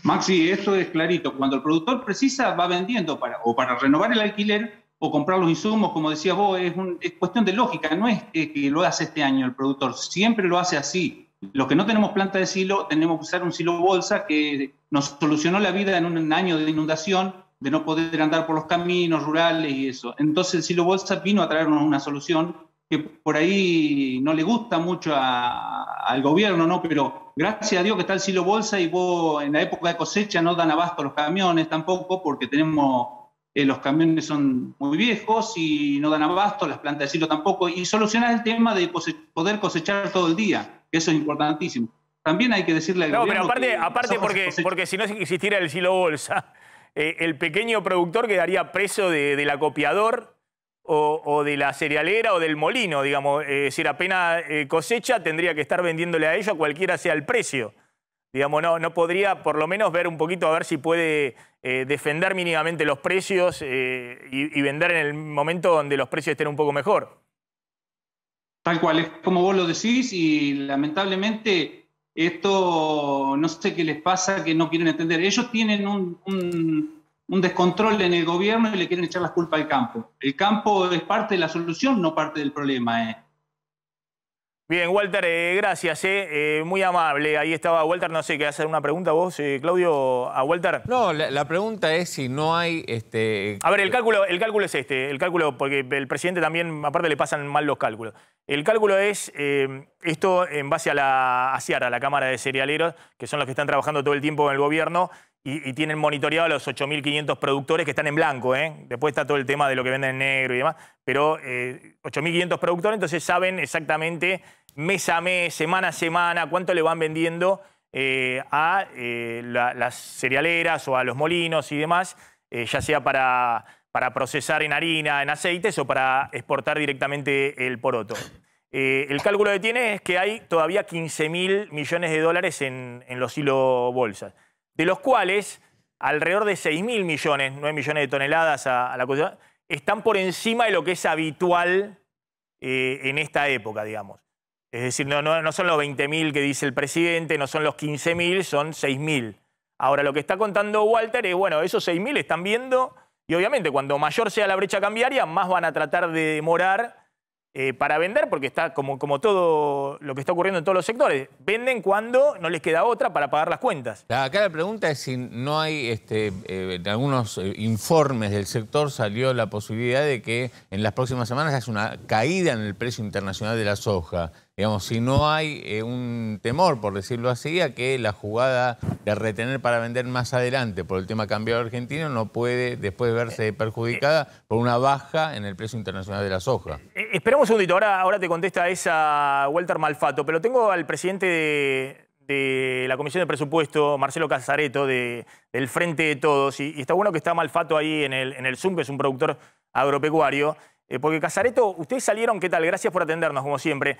Maxi, esto es clarito. Cuando el productor precisa, va vendiendo para renovar el alquiler o comprar los insumos, como decías vos, es cuestión de lógica. No es que lo hace este año el productor, siempre lo hace así. Los que no tenemos planta de silo, tenemos que usar un silo bolsa que nos solucionó la vida en un año de inundación, de no poder andar por los caminos rurales y eso. Entonces el silo bolsa vino a traernos una solución que por ahí no le gusta mucho al gobierno, ¿no? Pero gracias a Dios que está el silo bolsa y vos en la época de cosecha no dan abasto los camiones tampoco, porque tenemos, los camiones son muy viejos y no dan abasto, las plantas de silo tampoco, y solucionar el tema de poder cosechar todo el día. Eso es importantísimo. También hay que decirle al gobierno... No, pero aparte porque si no existiera el silo bolsa, el pequeño productor quedaría preso del acopiador o de la cerealera o del molino, digamos. Es decir, apenas cosecha tendría que estar vendiéndole a ellos a cualquiera sea el precio. Digamos, no podría por lo menos ver un poquito a ver si puede defender mínimamente los precios y vender en el momento donde los precios estén un poco mejor. Tal cual, es como vos lo decís y lamentablemente esto no sé qué les pasa que no quieren entender. Ellos tienen un descontrol en el gobierno y le quieren echar las culpas al campo. El campo es parte de la solución, no parte del problema. Bien, Walter, gracias, muy amable. Ahí estaba Walter, no sé, ¿querés hacer una pregunta vos, Claudio, a Walter? No, la pregunta es si no hay... A ver, el cálculo es el cálculo, porque el presidente también, aparte le pasan mal los cálculos. El cálculo es esto en base a la CIARA, la Cámara de Cerealeros, que son los que están trabajando todo el tiempo en el gobierno y tienen monitoreado a los 8.500 productores que están en blanco, Después está todo el tema de lo que venden en negro y demás, pero 8.500 productores, entonces saben exactamente mes a mes, semana a semana, cuánto le van vendiendo a las cerealeras o a los molinos y demás, ya sea para procesar en harina, en aceites o para exportar directamente el poroto. El cálculo que tiene es que hay todavía 15.000 millones de dólares en los silos bolsas, de los cuales alrededor de 6.000 millones, 9 millones de toneladas a la cosa, están por encima de lo que es habitual en esta época, digamos. Es decir, no son los 20.000 que dice el presidente, no son los 15.000, son 6.000. Ahora, lo que está contando Walter es, bueno, esos 6.000 están viendo y obviamente cuando mayor sea la brecha cambiaria, más van a tratar de demorar para vender, porque está como todo lo que está ocurriendo en todos los sectores. Venden cuando no les queda otra para pagar las cuentas. Acá la pregunta es si no hay, en algunos informes del sector salió la posibilidad de que en las próximas semanas haya una caída en el precio internacional de la soja. Digamos, si no hay un temor, por decirlo así, a que la jugada de retener para vender más adelante por el tema cambiario argentino no puede después verse perjudicada por una baja en el precio internacional de la soja. Esperamos un segundito, ahora te contesta esa Walter Malfato, pero tengo al presidente de la Comisión de Presupuesto, Marcelo Casareto, del Frente de Todos, y está bueno que está Malfato ahí en el Zoom, que es un productor agropecuario. Porque Casareto, ustedes salieron, ¿qué tal? Gracias por atendernos, como siempre.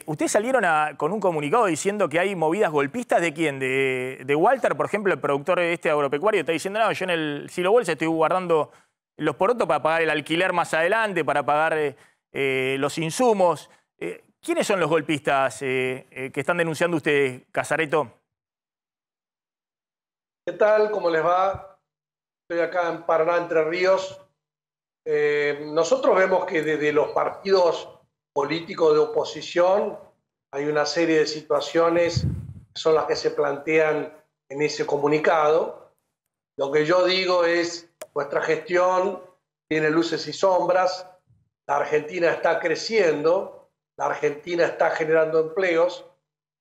Ustedes salieron con un comunicado diciendo que hay movidas golpistas, ¿de quién? ¿De Walter, por ejemplo, el productor agropecuario? Está diciendo, no, yo en el silo bolsa estoy guardando los porotos para pagar el alquiler más adelante, para pagar los insumos. ¿Quiénes son los golpistas que están denunciando ustedes, Casareto? ¿Qué tal? ¿Cómo les va? Estoy acá en Paraná, Entre Ríos. Nosotros vemos que desde los partidos político de oposición, hay una serie de situaciones que son las que se plantean en ese comunicado. Lo que yo digo es, nuestra gestión tiene luces y sombras, la Argentina está creciendo, la Argentina está generando empleos,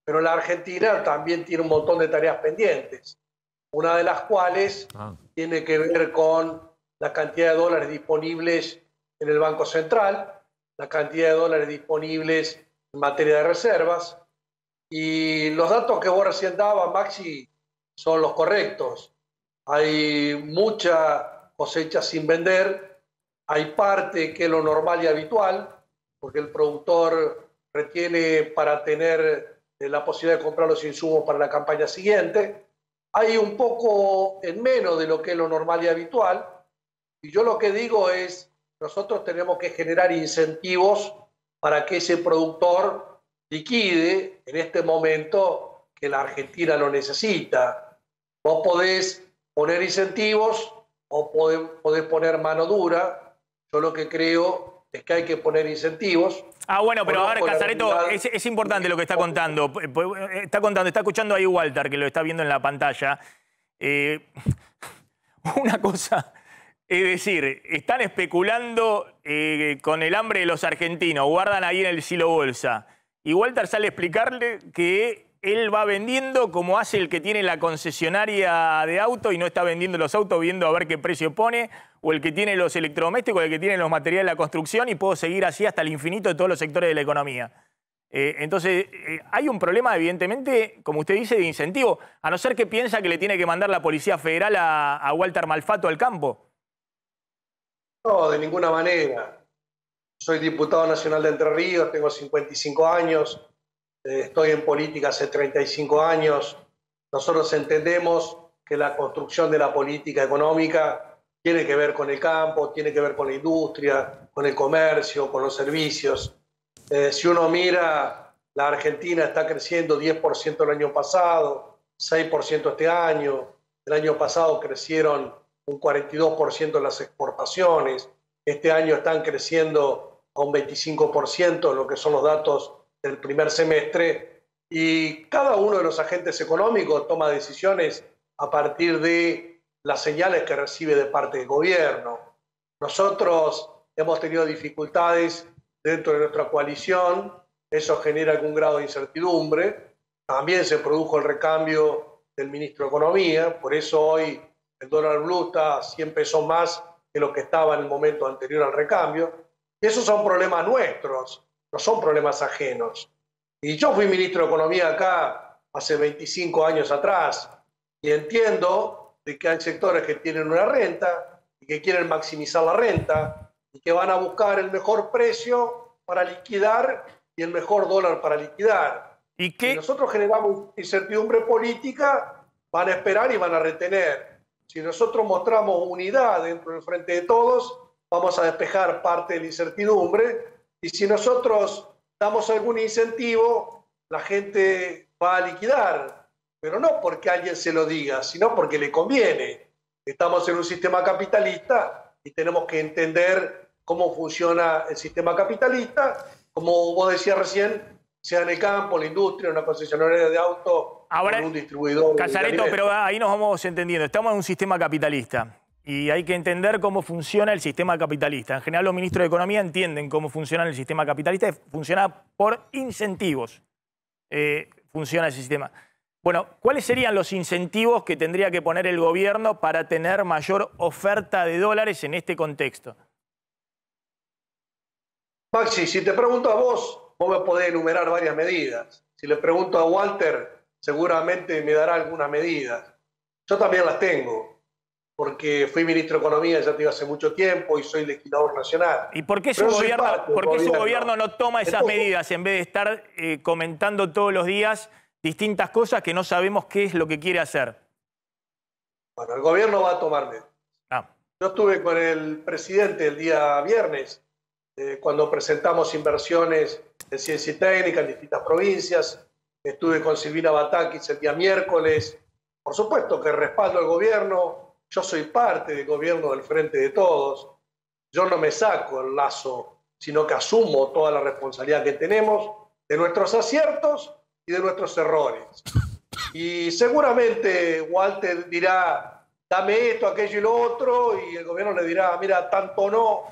pero la Argentina también tiene un montón de tareas pendientes, una de las cuales tiene que ver con la cantidad de dólares disponibles en el Banco Central, la cantidad de dólares disponibles en materia de reservas, y los datos que vos recién dabas, Maxi, son los correctos. Hay mucha cosecha sin vender, hay parte que es lo normal y habitual, porque el productor retiene para tener la posibilidad de comprar los insumos para la campaña siguiente. Hay un poco en menos de lo que es lo normal y habitual, y yo lo que digo es, nosotros tenemos que generar incentivos para que ese productor liquide en este momento que la Argentina lo necesita. Vos podés poner incentivos o podés poner mano dura. Yo lo que creo es que hay que poner incentivos. Bueno, pero ahora, Casareto, es importante lo que está contando. Está escuchando ahí Walter, que lo está viendo en la pantalla. Una cosa, es decir, están especulando con el hambre de los argentinos, guardan ahí en el silo bolsa. Y Walter sale a explicarle que él va vendiendo como hace el que tiene la concesionaria de auto y no está vendiendo los autos viendo a ver qué precio pone, o el que tiene los electrodomésticos, o el que tiene los materiales de la construcción, y puedo seguir así hasta el infinito de todos los sectores de la economía. Entonces, hay un problema, evidentemente, como usted dice, de incentivo, a no ser que piensa que le tiene que mandar la Policía Federal a Walter Malfato al campo. No, de ninguna manera. Soy diputado nacional de Entre Ríos, tengo 55 años, estoy en política hace 35 años. Nosotros entendemos que la construcción de la política económica tiene que ver con el campo, tiene que ver con la industria, con el comercio, con los servicios. Si uno mira, la Argentina está creciendo 10% el año pasado, 6% este año. El año pasado crecieron un 42% las exportaciones. Este año están creciendo a un 25%, lo que son los datos del primer semestre. Y cada uno de los agentes económicos toma decisiones a partir de las señales que recibe de parte del gobierno. Nosotros hemos tenido dificultades dentro de nuestra coalición, eso genera algún grado de incertidumbre. También se produjo el recambio del ministro de Economía, por eso hoy el dólar blue está 100 pesos más que lo que estaba en el momento anterior al recambio. Y esos son problemas nuestros, no son problemas ajenos. Y yo fui ministro de Economía acá hace 25 años atrás y entiendo de que hay sectores que tienen una renta y que quieren maximizar la renta y que van a buscar el mejor precio para liquidar y el mejor dólar para liquidar. ¿Y qué? Si nosotros generamos incertidumbre política, van a esperar y van a retener. Si nosotros mostramos unidad dentro del frente de todos, vamos a despejar parte de la incertidumbre. Y si nosotros damos algún incentivo, la gente va a liquidar. Pero no porque alguien se lo diga, sino porque le conviene. Estamos en un sistema capitalista y tenemos que entender cómo funciona el sistema capitalista. Como vos decías recién, sea en el campo, la industria, una concesionaria de auto, ahora, un distribuidor. Casareto, pero ahí nos vamos entendiendo. Estamos en un sistema capitalista y hay que entender cómo funciona el sistema capitalista. En general, los ministros de Economía entienden cómo funciona el sistema capitalista. Funciona por incentivos. Funciona ese sistema. Bueno, ¿cuáles serían los incentivos que tendría que poner el gobierno para tener mayor oferta de dólares en este contexto? Maxi, si te pregunto a vos me podés enumerar varias medidas. Si le pregunto a Walter, seguramente me dará algunas medidas. Yo también las tengo, porque fui ministro de Economía, ya te digo, hace mucho tiempo y soy legislador nacional. ¿Y por qué su gobierno no toma esas medidas en vez de estar comentando todos los días distintas cosas que no sabemos qué es lo que quiere hacer? Bueno, el gobierno va a tomar medidas. Yo estuve con el presidente el día viernes, cuando presentamos inversiones en ciencia y técnica en distintas provincias. Estuve con Silvina Batakis el día miércoles. Por supuesto que respaldo al gobierno. Yo soy parte del gobierno del Frente de Todos. Yo no me saco el lazo sino que asumo toda la responsabilidad que tenemos de nuestros aciertos y de nuestros errores. Y seguramente Walter dirá, dame esto, aquello y lo otro, y el gobierno le dirá, mira, tanto no,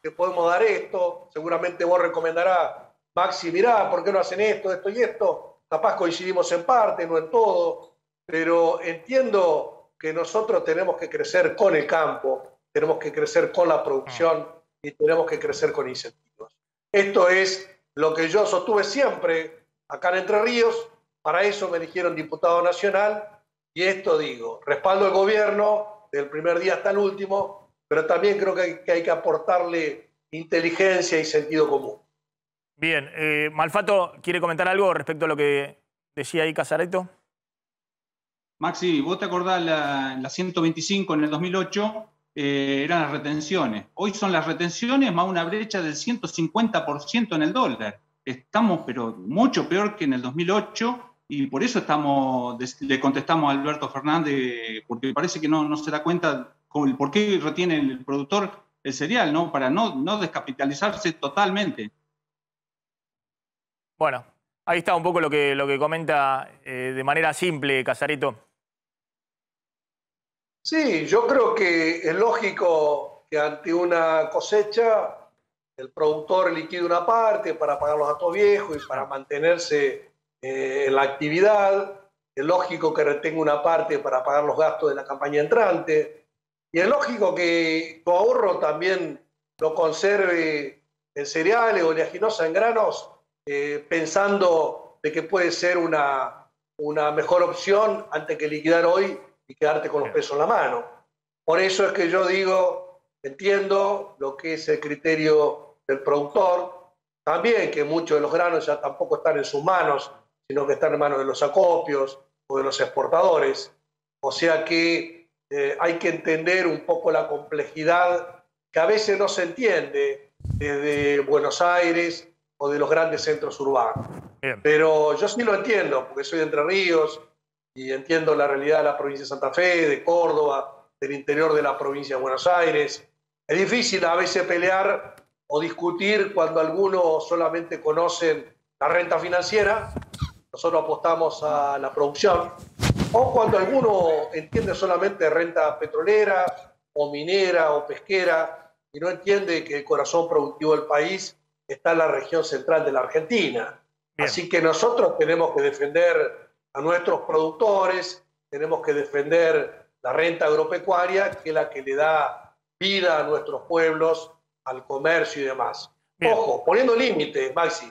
que podemos dar esto. Seguramente vos recomendarás, Maxi, mirá, ¿por qué no hacen esto, esto y esto? Capaz coincidimos en parte, no en todo, pero entiendo que nosotros tenemos que crecer con el campo, tenemos que crecer con la producción y tenemos que crecer con incentivos. Esto es lo que yo sostuve siempre acá en Entre Ríos. Para eso me eligieron diputado nacional, y esto digo, respaldo al gobierno del primer día hasta el último, pero también creo que hay que aportarle inteligencia y sentido común. Bien, Malfato, ¿quiere comentar algo respecto a lo que decía ahí Casareto? Maxi, ¿vos te acordás la 125 en el 2008? Eran las retenciones. Hoy son las retenciones más una brecha del 150% en el dólar. Estamos, pero mucho peor que en el 2008, y por eso le contestamos a Alberto Fernández, porque parece que no se da cuenta por qué retiene el productor el cereal, ¿no? Para no descapitalizarse totalmente. Bueno, ahí está un poco lo que comenta de manera simple Casareto. Sí, yo creo que es lógico que ante una cosecha el productor liquide una parte para pagar los gastos viejos y para mantenerse en la actividad. Es lógico que retenga una parte para pagar los gastos de la campaña entrante. Y es lógico que tu ahorro también lo conserve en cereales o oleaginosa en granos, pensando de que puede ser una mejor opción antes que liquidar hoy y quedarte con los pesos en la mano. Por eso es que yo digo, entiendo lo que es el criterio del productor, también que muchos de los granos ya tampoco están en sus manos, sino que están en manos de los acopios o de los exportadores. O sea que hay que entender un poco la complejidad que a veces no se entiende desde Buenos Aires o de los grandes centros urbanos. Bien. Pero yo sí lo entiendo, porque soy de Entre Ríos y entiendo la realidad de la provincia de Santa Fe, de Córdoba, del interior de la provincia de Buenos Aires. Es difícil a veces pelear o discutir cuando algunos solamente conocen la renta financiera, nosotros apostamos a la producción, o cuando alguno entiende solamente renta petrolera o minera o pesquera y no entiende que el corazón productivo del país está en la región central de la Argentina. Bien. Así que nosotros tenemos que defender a nuestros productores, tenemos que defender la renta agropecuaria, que es la que le da vida a nuestros pueblos, al comercio y demás. Bien. Ojo, poniendo límites, Maxi,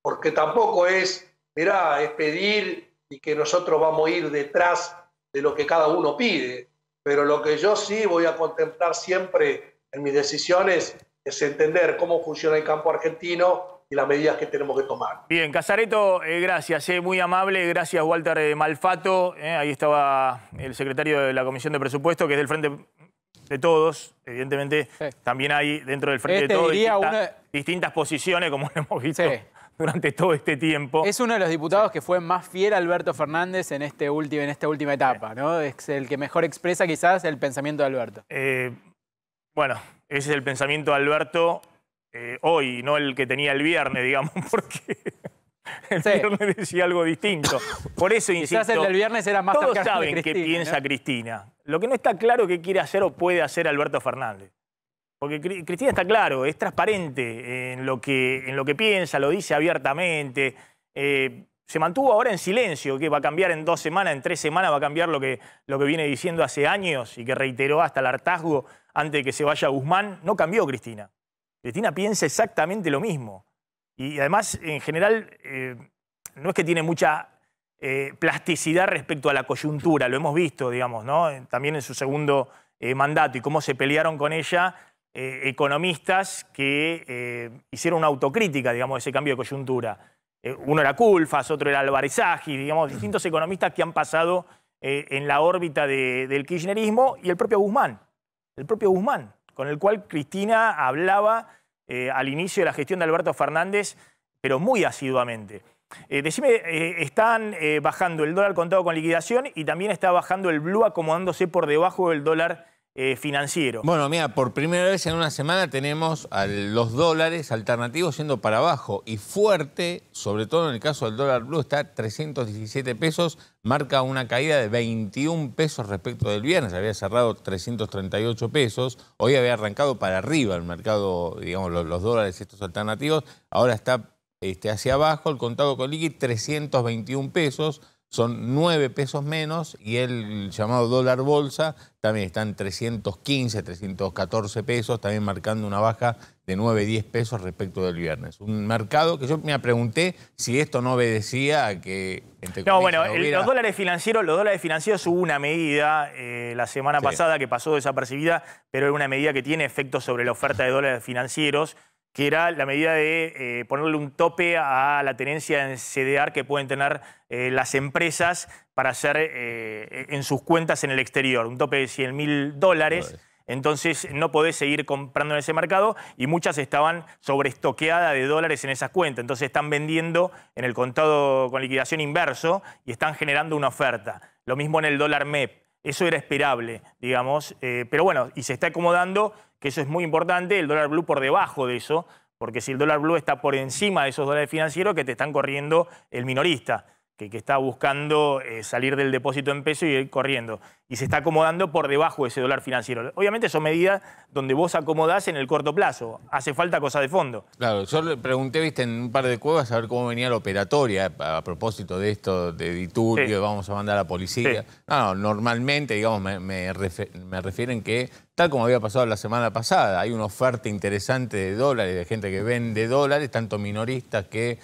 porque tampoco es, mirá, es pedir y que nosotros vamos a ir detrás de lo que cada uno pide, pero lo que yo sí voy a contemplar siempre en mis decisiones es entender cómo funciona el campo argentino y las medidas que tenemos que tomar. Bien, Casareto, gracias, muy amable, gracias Walter Malfato, ahí estaba el secretario de la Comisión de Presupuesto, que es del Frente de Todos, evidentemente sí. También hay dentro del Frente de Todos distintas posiciones, como hemos visto durante todo este tiempo. Es uno de los diputados que fue más fiel a Alberto Fernández en esta última etapa, ¿no? Es el que mejor expresa quizás el pensamiento de Alberto. Bueno, ese es el pensamiento de Alberto hoy, no el que tenía el viernes, digamos, porque el viernes decía algo distinto. Por eso insisto, quizás el del viernes era más todos saben qué piensa Cristina. Lo que no está claro qué quiere hacer o puede hacer Alberto Fernández. Porque Cristina está claro, es transparente en lo que piensa, lo dice abiertamente. Se mantuvo ahora en silencio, que va a cambiar en 2 semanas, en 3 semanas va a cambiar lo que viene diciendo hace años y que reiteró hasta el hartazgo antes de que se vaya Guzmán. No cambió Cristina. Cristina piensa exactamente lo mismo. Y además, en general, no es que tiene mucha plasticidad respecto a la coyuntura, lo hemos visto, digamos, ¿no? También en su segundo mandato y cómo se pelearon con ella economistas que hicieron una autocrítica, digamos, de ese cambio de coyuntura. Uno era Culfas, otro era Álvarez Agis, digamos, distintos economistas que han pasado en la órbita del kirchnerismo, y el propio Guzmán, con el cual Cristina hablaba al inicio de la gestión de Alberto Fernández, pero muy asiduamente. Decime, están bajando el dólar contado con liquidación y también está bajando el blue acomodándose por debajo del dólar financiero. Bueno, mira, por primera vez en una semana tenemos a los dólares alternativos yendo para abajo y fuerte, sobre todo en el caso del dólar blue, está a 317 pesos, marca una caída de 21 pesos respecto del viernes, había cerrado 338 pesos, hoy había arrancado para arriba el mercado, digamos, los dólares estos alternativos, ahora está hacia abajo, el contado con liqui 321 pesos, son 9 pesos menos y el llamado dólar bolsa también está en 315, 314 pesos, también marcando una baja de 9, 10 pesos respecto del viernes. Un mercado que yo me pregunté si esto no obedecía a que... No, bueno, los dólares financieros hubo una medida la semana pasada que pasó desapercibida, pero era una medida que tiene efectos sobre la oferta de dólares financieros, que era la medida de ponerle un tope a la tenencia en CDR que pueden tener las empresas para hacer en sus cuentas en el exterior, un tope de $100.000. Entonces no podés seguir comprando en ese mercado y muchas estaban sobreestoqueadas de dólares en esas cuentas. Entonces están vendiendo en el contado con liquidación inverso y están generando una oferta. Lo mismo en el dólar MEP. Eso era esperable, digamos, pero bueno, y se está acomodando, que eso es muy importante, el dólar blue por debajo de eso, porque si el dólar blue está por encima de esos dólares financieros, que te están corriendo el minorista, que está buscando salir del depósito en peso y ir corriendo. Y se está acomodando por debajo de ese dólar financiero. Obviamente son medidas donde vos acomodás en el corto plazo. Hace falta cosa de fondo. Claro, yo le pregunté, viste, en un par de cuevas a ver cómo venía la operatoria a propósito de esto, de Diturbio, vamos a mandar a la policía. Sí. No, normalmente, digamos, me refieren que, tal como había pasado la semana pasada, hay una oferta interesante de dólares, de gente que vende dólares, tanto minoristas que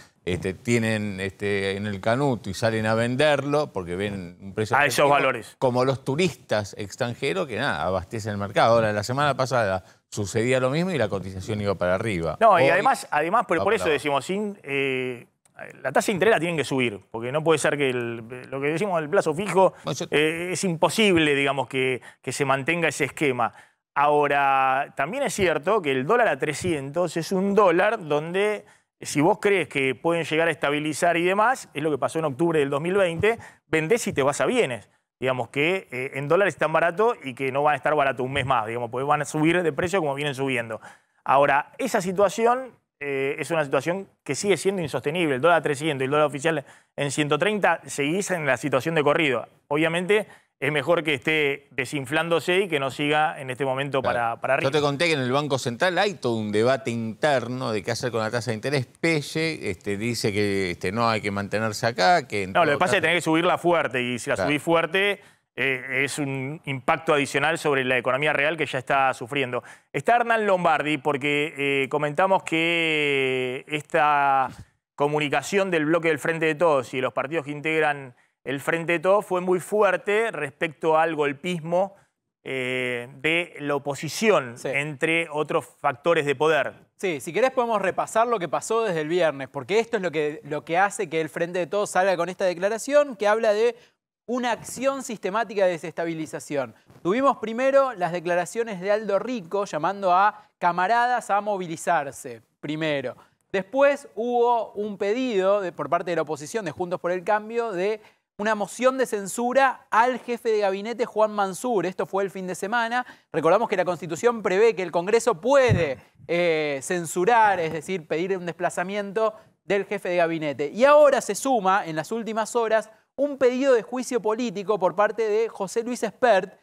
tienen en el canuto y salen a venderlo porque ven un precio a esos valores. Como los turistas extranjeros que nada, abastecen el mercado. Ahora, la semana pasada sucedía lo mismo y la cotización iba para arriba. No, hoy, y además por eso decimos, la tasa de interés la tienen que subir, porque no puede ser que lo que decimos del plazo fijo es imposible, digamos, que se mantenga ese esquema. Ahora, también es cierto que el dólar a 300 es un dólar donde... Si vos crees que pueden llegar a estabilizar y demás, es lo que pasó en octubre del 2020, vendés y te vas a bienes. Digamos que en dólares están baratos y que no van a estar baratos un mes más, digamos, porque van a subir de precio como vienen subiendo. Ahora, esa situación es una situación que sigue siendo insostenible. El dólar a 300 y el dólar oficial en 130, seguís en la situación de corrido. Obviamente... es mejor que esté desinflándose y que no siga en este momento para arriba. Yo te conté que en el Banco Central hay todo un debate interno de qué hacer con la tasa de interés. Pelle dice que no hay que mantenerse acá. Que no, lo que pasa es que tenés que subirla fuerte y si la subís fuerte es un impacto adicional sobre la economía real que ya está sufriendo. Está Hernán Lombardi porque comentamos que esta comunicación del bloque del Frente de Todos y de los partidos que integran el Frente de Todos fue muy fuerte respecto al golpismo de la oposición, entre otros factores de poder. Sí, si querés podemos repasar lo que pasó desde el viernes, porque esto es lo que hace que el Frente de Todos salga con esta declaración que habla de una acción sistemática de desestabilización. Tuvimos primero las declaraciones de Aldo Rico llamando a camaradas a movilizarse, primero. Después hubo un pedido por parte de la oposición de Juntos por el Cambio de una moción de censura al jefe de gabinete Juan Mansur. Esto fue el fin de semana. Recordamos que la Constitución prevé que el Congreso puede censurar, es decir, pedir un desplazamiento del jefe de gabinete. Y ahora se suma, en las últimas horas, un pedido de juicio político por parte de José Luis Espert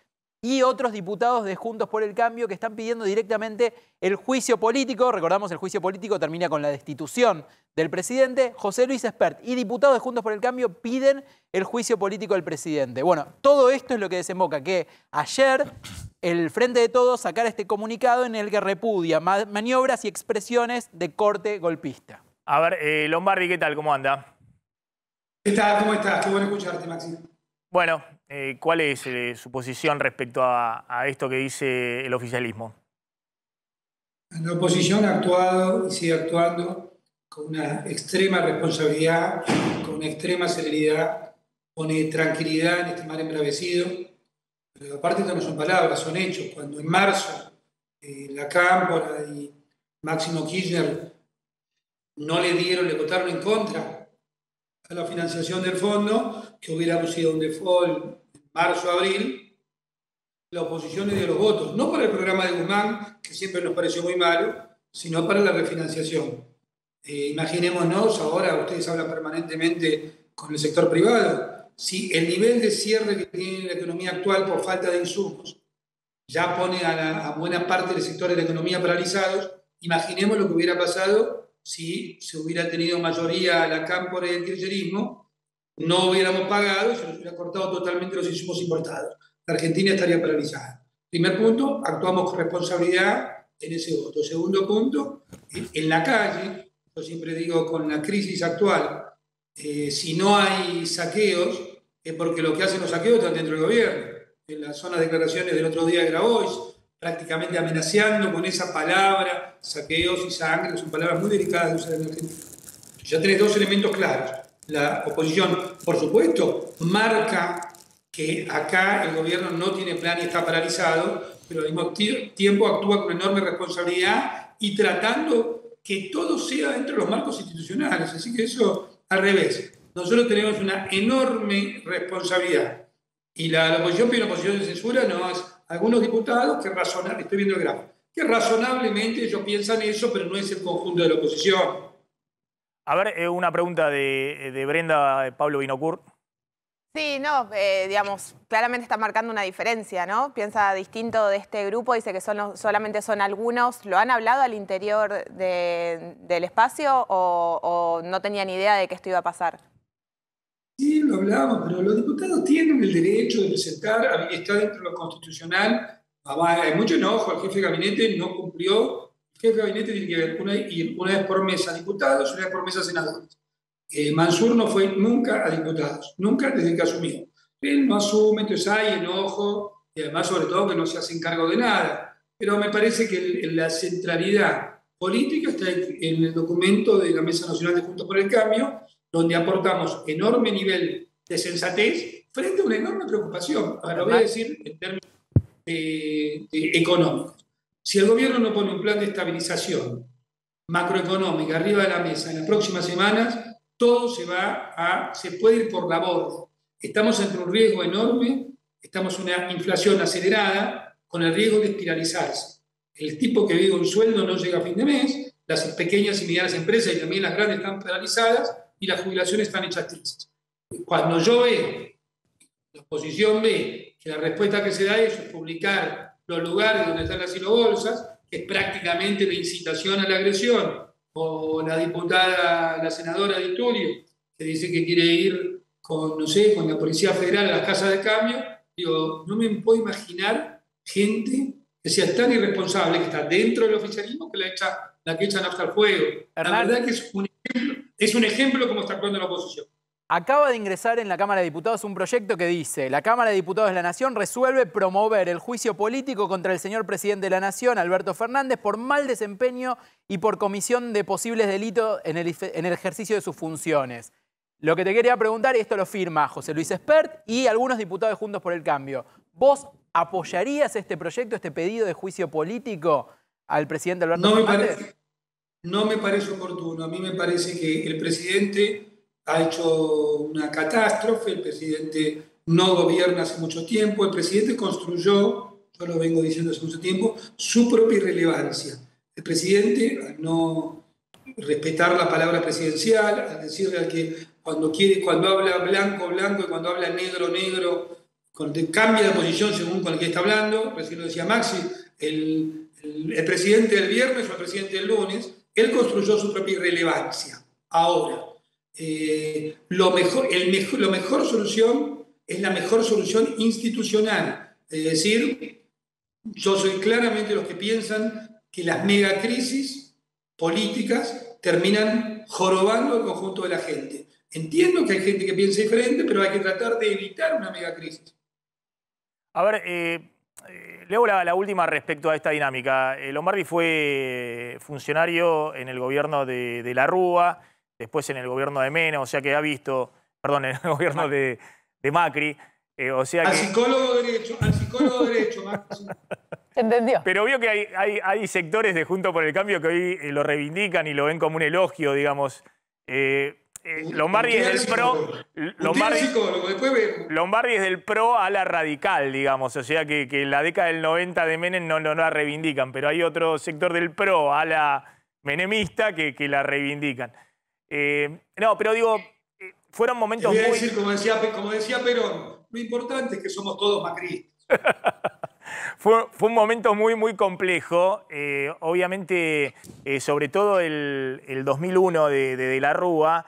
y otros diputados de Juntos por el Cambio que están pidiendo directamente el juicio político. Recordamos, el juicio político termina con la destitución del presidente. José Luis Espert y diputados de Juntos por el Cambio piden el juicio político del presidente. Bueno, todo esto es lo que desemboca que ayer el Frente de Todos sacara este comunicado en el que repudia maniobras y expresiones de corte golpista. A ver, Lombardi, ¿qué tal? ¿Cómo anda? ¿Qué tal? ¿Cómo estás? Qué bueno escucharte, Maxi. Bueno, ¿cuál es su posición respecto a esto que dice el oficialismo? La oposición ha actuado y sigue actuando con una extrema responsabilidad, con una extrema celeridad, pone tranquilidad en este mar embravecido. Pero aparte esto no son palabras, son hechos. Cuando en marzo la Cámpora y Máximo Kirchner no le votaron en contra a la financiación del fondo, que hubiéramos sido un default en marzo, abril, la oposición y de los votos, no para el programa de Guzmán, que siempre nos pareció muy malo, sino para la refinanciación. Imaginémonos, ahora ustedes hablan permanentemente con el sector privado, si el nivel de cierre que tiene la economía actual por falta de insumos ya pone a buena parte del sector de la economía paralizados, imaginemos lo que hubiera pasado si se hubiera tenido mayoría la cámpora y el kirchnerismo, no hubiéramos pagado y se nos hubiera cortado totalmente los insumos importados. La Argentina estaría paralizada. Primer punto, actuamos con responsabilidad en ese voto. Segundo punto, en la calle, yo siempre digo, con la crisis actual, si no hay saqueos, es porque lo que hacen los saqueos están dentro del gobierno. En las zonas de declaraciones del otro día de Grabois, prácticamente amenazando con esa palabra, saqueos y sangre, son palabras muy delicadas de usar en Argentina. Ya tenés dos elementos claros. La oposición, por supuesto, marca que acá el gobierno no tiene plan y está paralizado, pero al mismo tiempo actúa con enorme responsabilidad y tratando que todo sea dentro de los marcos institucionales. Así que eso, al revés. Nosotros tenemos una enorme responsabilidad. Y la oposición pide una posición de censura, no es algunos diputados que estoy viendo el gráfico, que razonablemente ellos piensan eso, pero no es el conjunto de la oposición. A ver, una pregunta de Brenda, Pablo Vinocourt. Sí, no, digamos, claramente está marcando una diferencia, ¿no? Piensa distinto de este grupo, dice que solamente son algunos. ¿Lo han hablado al interior del espacio o no tenían idea de que esto iba a pasar? Sí, lo hablamos, pero los diputados tienen el derecho de presentar, está dentro de lo constitucional. Hay mucho enojo, el jefe de gabinete no cumplió. El jefe de gabinete tiene que ir una vez por mesa a diputados y una vez por mesa a senadores. Mansur no fue nunca a diputados, nunca desde que asumió. Él no asume, entonces hay enojo, y además sobre todo que no se hace cargo de nada. Pero me parece que la centralidad política está en el documento de la Mesa Nacional de Juntos por el Cambio, donde aportamos enorme nivel de sensatez frente a una enorme preocupación. Ahora lo voy a decir en términos económicos. Si el gobierno no pone un plan de estabilización macroeconómica arriba de la mesa en las próximas semanas, todo se puede ir por la borda. Estamos ante un riesgo enorme, estamos en una inflación acelerada con el riesgo de espiralizarse. El tipo que vive un sueldo no llega a fin de mes, las pequeñas y medianas empresas y también las grandes están paralizadas y las jubilaciones están hechas trizas. Cuando yo veo, la oposición ve que la respuesta que se da es publicar los lugares donde están las silobolsas, que es prácticamente la incitación a la agresión, o la diputada, la senadora de Tulio, que dice que quiere ir con la Policía Federal a las casas de cambio, digo, no me puedo imaginar gente que sea tan irresponsable, que está dentro del oficialismo, que la que echa nafta al fuego. La verdad que es un ejemplo cómo está actuando la oposición. Acaba de ingresar en la Cámara de Diputados un proyecto que dice: la Cámara de Diputados de la Nación resuelve promover el juicio político contra el señor presidente de la Nación, Alberto Fernández, por mal desempeño y por comisión de posibles delitos en el ejercicio de sus funciones. Lo que te quería preguntar, y esto lo firma José Luis Espert y algunos diputados de Juntos por el Cambio. ¿Vos apoyarías este proyecto, este pedido de juicio político al presidente Alberto Fernández? No me parece oportuno. A mí me parece que el presidente ha hecho una catástrofe, el presidente no gobierna hace mucho tiempo, el presidente construyó, yo lo vengo diciendo hace mucho tiempo, su propia irrelevancia. El presidente, al no respetar la palabra presidencial, al decirle al que cuando habla blanco, blanco, y cuando habla negro, negro, cambia de posición según con el que está hablando, recién lo decía Maxi, el presidente del viernes o el presidente del lunes, él construyó su propia irrelevancia. Ahora, la mejor solución es la mejor solución institucional. Es decir, yo soy claramente de los que piensan que las megacrisis políticas terminan jorobando al conjunto de la gente. Entiendo que hay gente que piensa diferente, pero hay que tratar de evitar una megacrisis. A ver, leo la última respecto a esta dinámica. Lombardi fue funcionario en el gobierno de la Rúa, después en el gobierno de Menem, o sea que ha visto, perdón, en el gobierno de Macri. O sea al psicólogo derecho, Maxi. ¿Entendió? Pero vio que hay sectores de Juntos por el Cambio que hoy lo reivindican y lo ven como un elogio, digamos. Lombardi es del PRO. Después Lombardi es del PRO a la radical, digamos. O sea que la década del 90 de Menem no la reivindican, pero hay otro sector del PRO a la menemista que la reivindican. No, pero digo, fueron momentos muy... decir, como decía Perón, lo importante es que somos todos macristas. Fue un momento muy complejo. Obviamente, sobre todo el 2001 de la Rúa.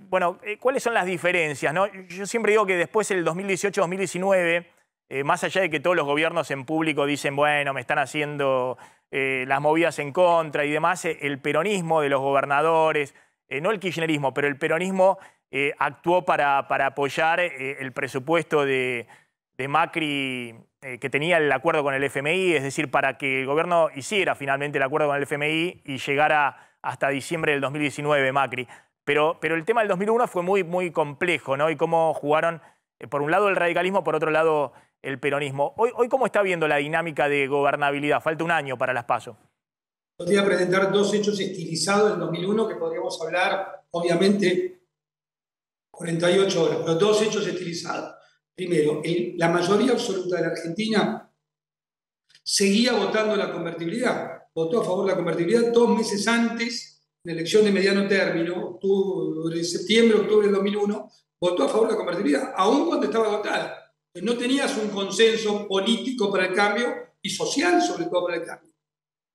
Bueno, ¿cuáles son las diferencias, no? Yo siempre digo que después, el 2018-2019, más allá de que todos los gobiernos en público dicen, bueno, me están haciendo las movidas en contra y demás, el peronismo de los gobernadores, no el kirchnerismo, pero el peronismo actuó para apoyar el presupuesto de Macri, que tenía el acuerdo con el FMI, es decir, para que el gobierno hiciera finalmente el acuerdo con el FMI y llegara hasta diciembre del 2019 Macri. Pero el tema del 2001 fue muy complejo, ¿no? Y cómo jugaron, por un lado el radicalismo, por otro lado el peronismo. Hoy ¿cómo está viendo la dinámica de gobernabilidad? Falta un año para las PASO. Podría presentar dos hechos estilizados del 2001 que podríamos hablar, obviamente, 48 horas, pero dos hechos estilizados. Primero, la mayoría absoluta de la Argentina seguía votando la convertibilidad. Votó a favor de la convertibilidad 2 meses antes de la elección de mediano término, septiembre, octubre del 2001, votó a favor de la convertibilidad, aún cuando estaba agotada. No tenías un consenso político para el cambio y social, sobre todo, para el cambio.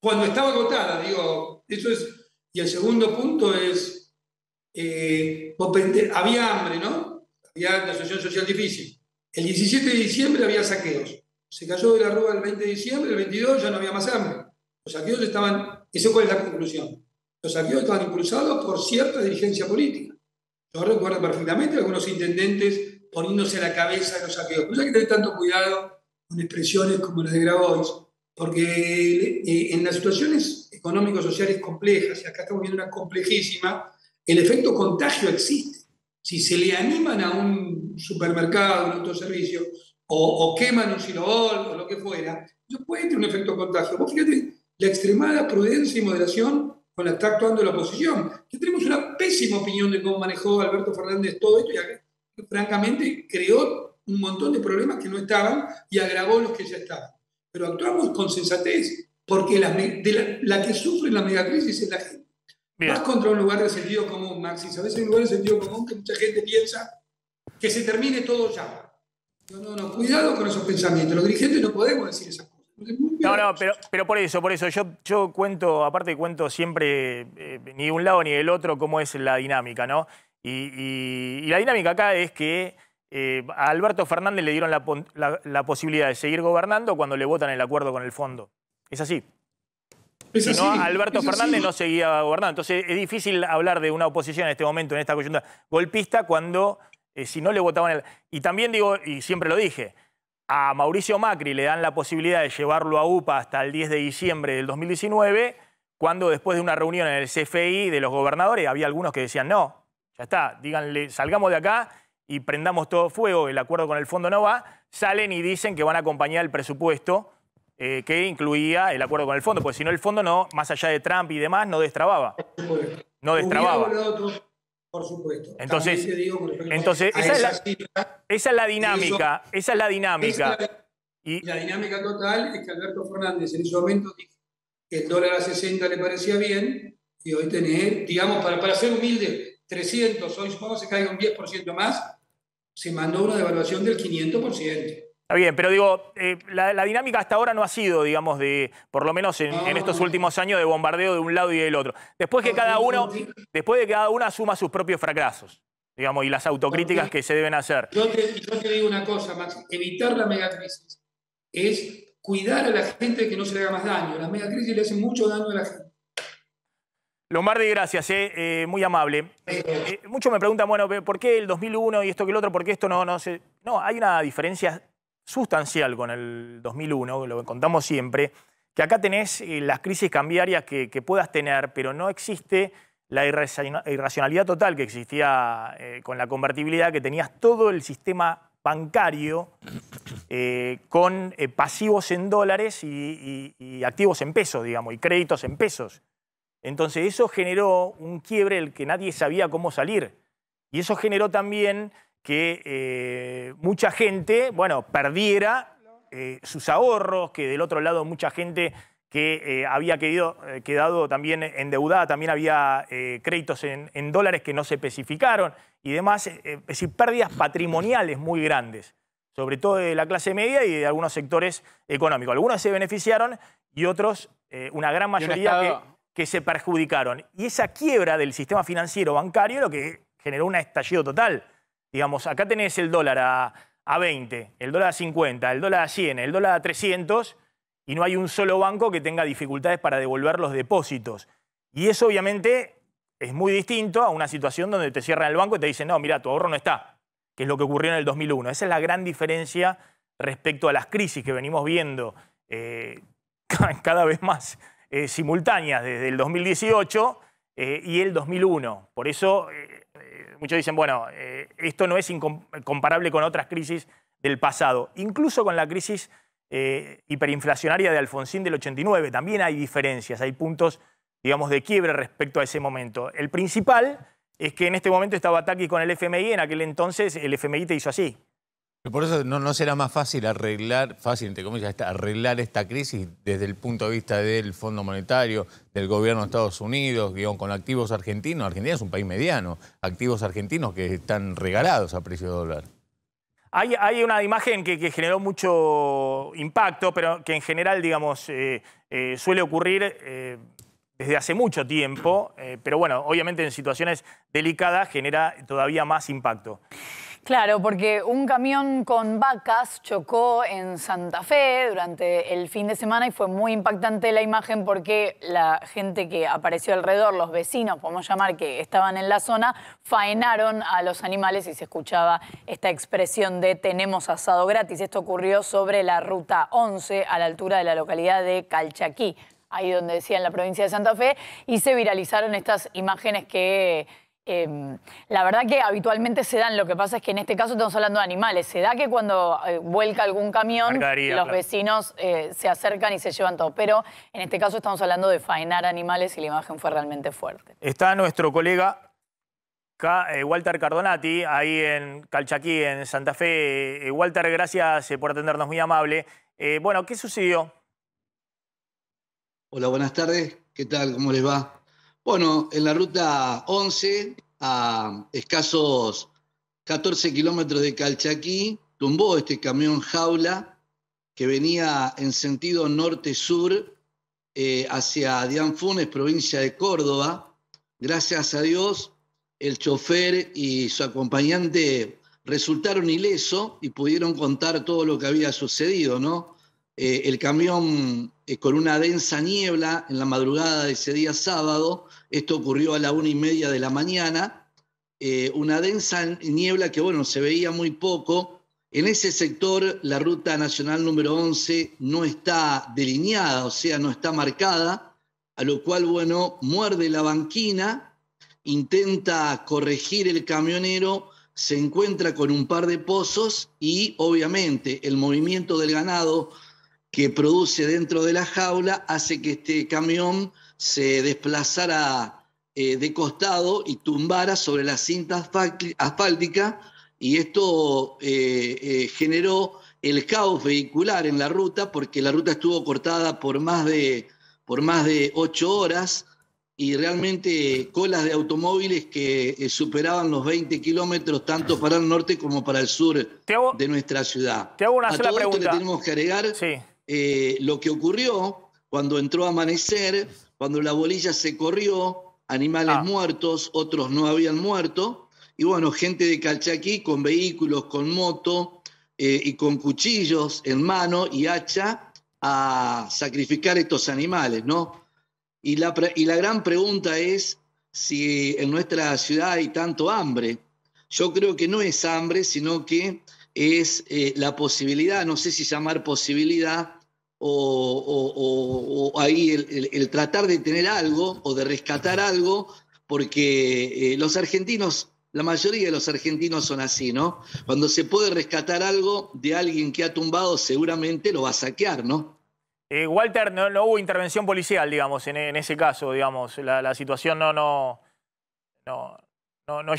Cuando estaba agotada, digo, eso es. Y el segundo punto es, había hambre, ¿no? Había una situación social difícil. El 17 de diciembre había saqueos. Se cayó de la Rúa el 20 de diciembre, el 22 ya no había más hambre. Los saqueos estaban... ¿Eso cuál es la conclusión? Los saqueos estaban impulsados por cierta dirigencia política. Yo recuerdo perfectamente algunos intendentes poniéndose a la cabeza de los saqueos. Pero hay que tener tanto cuidado con expresiones como las de Grabois, porque en las situaciones económico-sociales complejas, y acá estamos viendo una complejísima, el efecto contagio existe. Si se le animan a un supermercado, un autoservicio, o queman un silobol o lo que fuera, eso puede tener un efecto contagio. Vos fíjate la extremada prudencia y moderación con la que está actuando la oposición. Que tenemos una pésima opinión de cómo manejó Alberto Fernández todo esto y francamente creó un montón de problemas que no estaban y agravó los que ya estaban. Pero actuamos con sensatez, porque la que sufre la megacrisis es la gente. Bien. Vas contra un lugar de sentido común, Maxi. ¿Sabes? Hay un lugar de sentido común que mucha gente piensa que se termine todo ya. No, cuidado con esos pensamientos. Los dirigentes no podemos decir esas cosas. No, pero por eso. Yo cuento, aparte cuento siempre, ni de un lado ni del otro, cómo es la dinámica, ¿no? Y la dinámica acá es que a Alberto Fernández le dieron la posibilidad de seguir gobernando cuando le votan el acuerdo con el fondo. Es así. Si no, Alberto Fernández no seguía gobernando. Entonces es difícil hablar de una oposición en este momento, en esta coyuntura golpista, cuando si no le votaban... Y también digo, y siempre lo dije, a Mauricio Macri le dan la posibilidad de llevarlo a UPA hasta el 10 de diciembre del 2019, cuando después de una reunión en el CFI de los gobernadores, había algunos que decían, no, ya está, díganle, salgamos de acá y prendamos todo fuego, el acuerdo con el fondo no va, salen y dicen que van a acompañar el presupuesto que incluía el acuerdo con el fondo, porque si no el fondo, no, más allá de Trump y demás, no destrababa. No destrababa. Por supuesto. Entonces esa es la dinámica. Esa es la dinámica. Y la dinámica total es que Alberto Fernández en ese momento dijo que el dólar a 60 le parecía bien, y hoy tenés, digamos, para ser humilde, 300, hoy supongamos que se caiga un 10% más, se mandó una devaluación del 500%. Está bien, pero digo, la dinámica hasta ahora no ha sido, digamos, por lo menos en estos últimos años, de bombardeo de un lado y del otro. Después de que cada uno asuma sus propios fracasos, digamos, y las autocríticas que se deben hacer. Yo te digo una cosa, Max, evitar la megacrisis es cuidar a la gente que no se le haga más daño. Las megacrisis le hacen mucho daño a la gente. Lombardi, gracias, muy amable. Muchos me preguntan, bueno, ¿por qué el 2001 y esto que el otro? ¿Por qué esto no se...? No, hay una diferencia sustancial con el 2001, lo contamos siempre, que acá tenés las crisis cambiarias que puedas tener, pero no existe la irracionalidad total que existía con la convertibilidad, que tenías todo el sistema bancario con pasivos en dólares y activos en pesos, digamos, y créditos en pesos. Entonces eso generó un quiebre del que nadie sabía cómo salir. Y eso generó también que mucha gente, bueno, perdiera sus ahorros, que del otro lado mucha gente que había quedado también endeudada, también había créditos en dólares que no se especificaron y demás, es decir, pérdidas patrimoniales muy grandes, sobre todo de la clase media y de algunos sectores económicos. Algunos se beneficiaron y otros, una gran mayoría que se perjudicaron. Y esa quiebra del sistema financiero bancario es lo que generó un estallido total. Digamos, acá tenés el dólar a 20, el dólar a 50, el dólar a 100, el dólar a 300 y no hay un solo banco que tenga dificultades para devolver los depósitos. Y eso obviamente es muy distinto a una situación donde te cierran el banco y te dicen, no, mira, tu ahorro no está, que es lo que ocurrió en el 2001. Esa es la gran diferencia respecto a las crisis que venimos viendo cada vez más simultáneas desde el 2018 y el 2001. Por eso muchos dicen, bueno, esto no es comparable con otras crisis del pasado. Incluso con la crisis hiperinflacionaria de Alfonsín del 89 también hay diferencias, hay puntos, digamos, de quiebre respecto a ese momento. El principal es que en este momento estaba Bataki con el FMI, en aquel entonces el FMI te hizo así. Por eso no será más fácil arreglar esta crisis desde el punto de vista del Fondo Monetario, del gobierno de Estados Unidos, digamos, con activos argentinos. Argentina es un país mediano, activos argentinos que están regalados a precio de dólar. Hay una imagen que generó mucho impacto, pero que en general, digamos, suele ocurrir desde hace mucho tiempo, pero bueno, obviamente en situaciones delicadas genera todavía más impacto. Claro, porque un camión con vacas chocó en Santa Fe durante el fin de semana y fue muy impactante la imagen porque la gente que apareció alrededor, los vecinos, podemos llamar, que estaban en la zona, faenaron a los animales y se escuchaba esta expresión de tenemos asado gratis. Esto ocurrió sobre la ruta 11 a la altura de la localidad de Calchaquí, ahí donde decía en la provincia de Santa Fe, y se viralizaron estas imágenes que la verdad que habitualmente se dan. Lo que pasa es que en este caso estamos hablando de animales. Se da que cuando vuelca algún camión, los vecinos se acercan y se llevan todo. Pero en este caso estamos hablando de faenar animales y la imagen fue realmente fuerte. Está nuestro colega Walter Cardonati, ahí en Calchaquí, en Santa Fe. Walter, gracias por atendernos, muy amable. Bueno, ¿qué sucedió? Hola, buenas tardes. ¿Qué tal? ¿Cómo les va? Bueno, en la ruta 11, a escasos 14 kilómetros de Calchaquí, tumbó este camión jaula que venía en sentido norte-sur hacia Dianfunes, provincia de Córdoba. Gracias a Dios, el chofer y su acompañante resultaron ilesos y pudieron contar todo lo que había sucedido, ¿no? El camión con una densa niebla en la madrugada de ese día sábado, esto ocurrió a la 1:30 de la mañana, una densa niebla que, bueno, se veía muy poco. En ese sector la ruta nacional número 11 no está delineada, o sea, no está marcada, a lo cual, bueno, muerde la banquina, intenta corregir el camionero, se encuentra con un par de pozos y, obviamente, el movimiento del ganado que produce dentro de la jaula hace que este camión se desplazara de costado y tumbara sobre la cinta asfáltica, y esto generó el caos vehicular en la ruta, porque la ruta estuvo cortada por más de 8 horas y realmente colas de automóviles que superaban los 20 kilómetros tanto para el norte como para el sur de nuestra ciudad. Te hago una sola pregunta. pregunta. Le tenemos que agregar lo que ocurrió cuando entró a amanecer, cuando la bolilla se corrió, animales muertos, otros no habían muerto, y bueno, gente de Calchaquí con vehículos, con moto y con cuchillos en mano y hacha a sacrificar estos animales, ¿no? Y la gran pregunta es si en nuestra ciudad hay tanto hambre. Yo creo que no es hambre, sino que es la posibilidad, no sé si llamar posibilidad o ahí el tratar de tener algo o de rescatar algo, porque los argentinos, la mayoría de los argentinos son así, ¿no? Cuando se puede rescatar algo de alguien que ha tumbado, seguramente lo va a saquear, ¿no? Walter, no hubo intervención policial, digamos, en ese caso, digamos. La situación no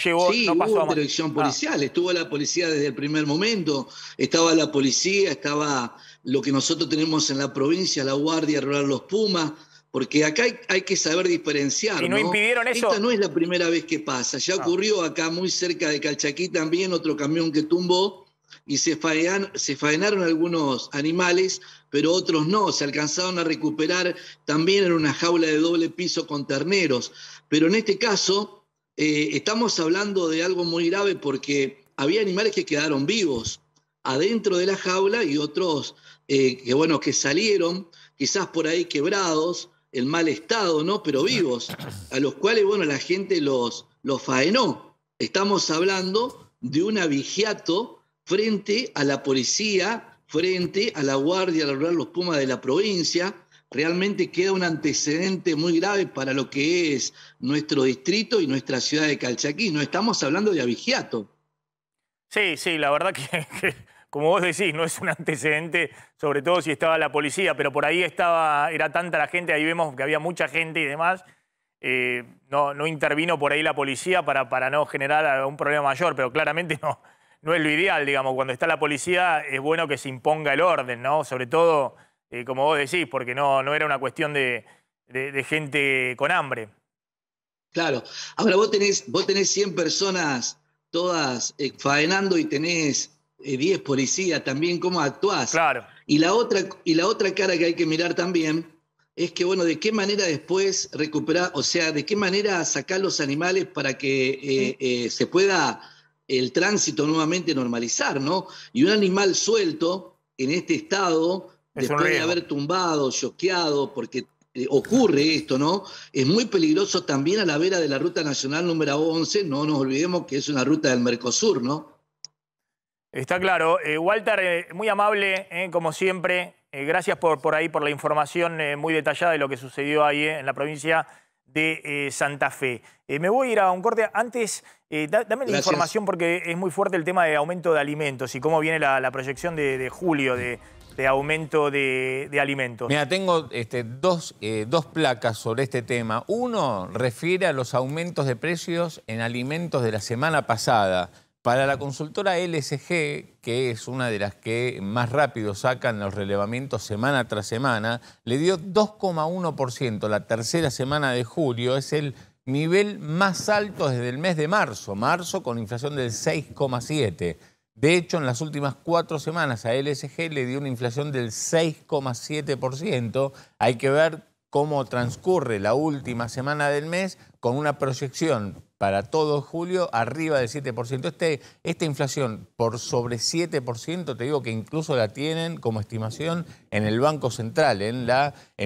llegó, sí, no pasó hubo a más. intervención policial, estuvo la policía desde el primer momento, estaba la policía, estaba lo que nosotros tenemos en la provincia, la Guardia Rural Los Pumas, porque acá hay que saber diferenciar, ¿Y no impidieron eso? Esta no es la primera vez que pasa, ya ocurrió acá muy cerca de Calchaquí también, otro camión que tumbó, y se faenaron algunos animales, pero otros no, se alcanzaron a recuperar también en una jaula de doble piso con terneros. Pero en este caso estamos hablando de algo muy grave porque había animales que quedaron vivos adentro de la jaula y otros que salieron, quizás por ahí quebrados, en mal estado, ¿no? Pero vivos, a los cuales, la gente los faenó. Estamos hablando de un abigeato frente a la policía, frente a la Guardia Rural Los Pumas de la provincia. Realmente queda un antecedente muy grave para lo que es nuestro distrito y nuestra ciudad de Calchaquí. No estamos hablando de abigeato. Sí, la verdad que como vos decís, no es un antecedente, sobre todo si estaba la policía, pero por ahí era tanta la gente, ahí vemos que había mucha gente y demás. No intervino por ahí la policía para no generar un problema mayor, pero claramente no es lo ideal, digamos. Cuando está la policía es bueno que se imponga el orden, ¿no? Sobre todo, como vos decís, porque no era una cuestión de gente con hambre. Claro. Ahora vos tenés 100 personas todas faenando y tenés 10 policías también, ¿cómo actuás? Claro. Y la otra cara que hay que mirar también es que, de qué manera después recuperar, o sea, de qué manera sacar los animales para que se pueda el tránsito nuevamente normalizar, ¿no? Y un animal suelto en este estado, después de haber tumbado, choqueado, porque ocurre esto, ¿no? Es muy peligroso también a la vera de la Ruta Nacional número 11, no nos olvidemos que es una ruta del Mercosur, ¿no? Está claro. Walter, muy amable, como siempre. Gracias por la información muy detallada de lo que sucedió ahí en la provincia de Santa Fe. Me voy a ir a un corte. Antes, dame la información porque es muy fuerte el tema de aumento de alimentos y cómo viene la proyección de julio de aumento de alimentos. Mira, tengo dos placas sobre este tema. Uno refiere a los aumentos de precios en alimentos de la semana pasada. Para la consultora LSG, que es una de las que más rápido sacan los relevamientos semana tras semana, le dio 2,1% la tercera semana de julio. Es el nivel más alto desde el mes de marzo. Marzo con inflación del 6,7%. De hecho, en las últimas 4 semanas a LSG le dio una inflación del 6,7%. Hay que ver cómo transcurre la última semana del mes con una proyección para todo julio arriba del 7%. Esta inflación por sobre 7%, te digo que incluso la tienen como estimación en el Banco Central, en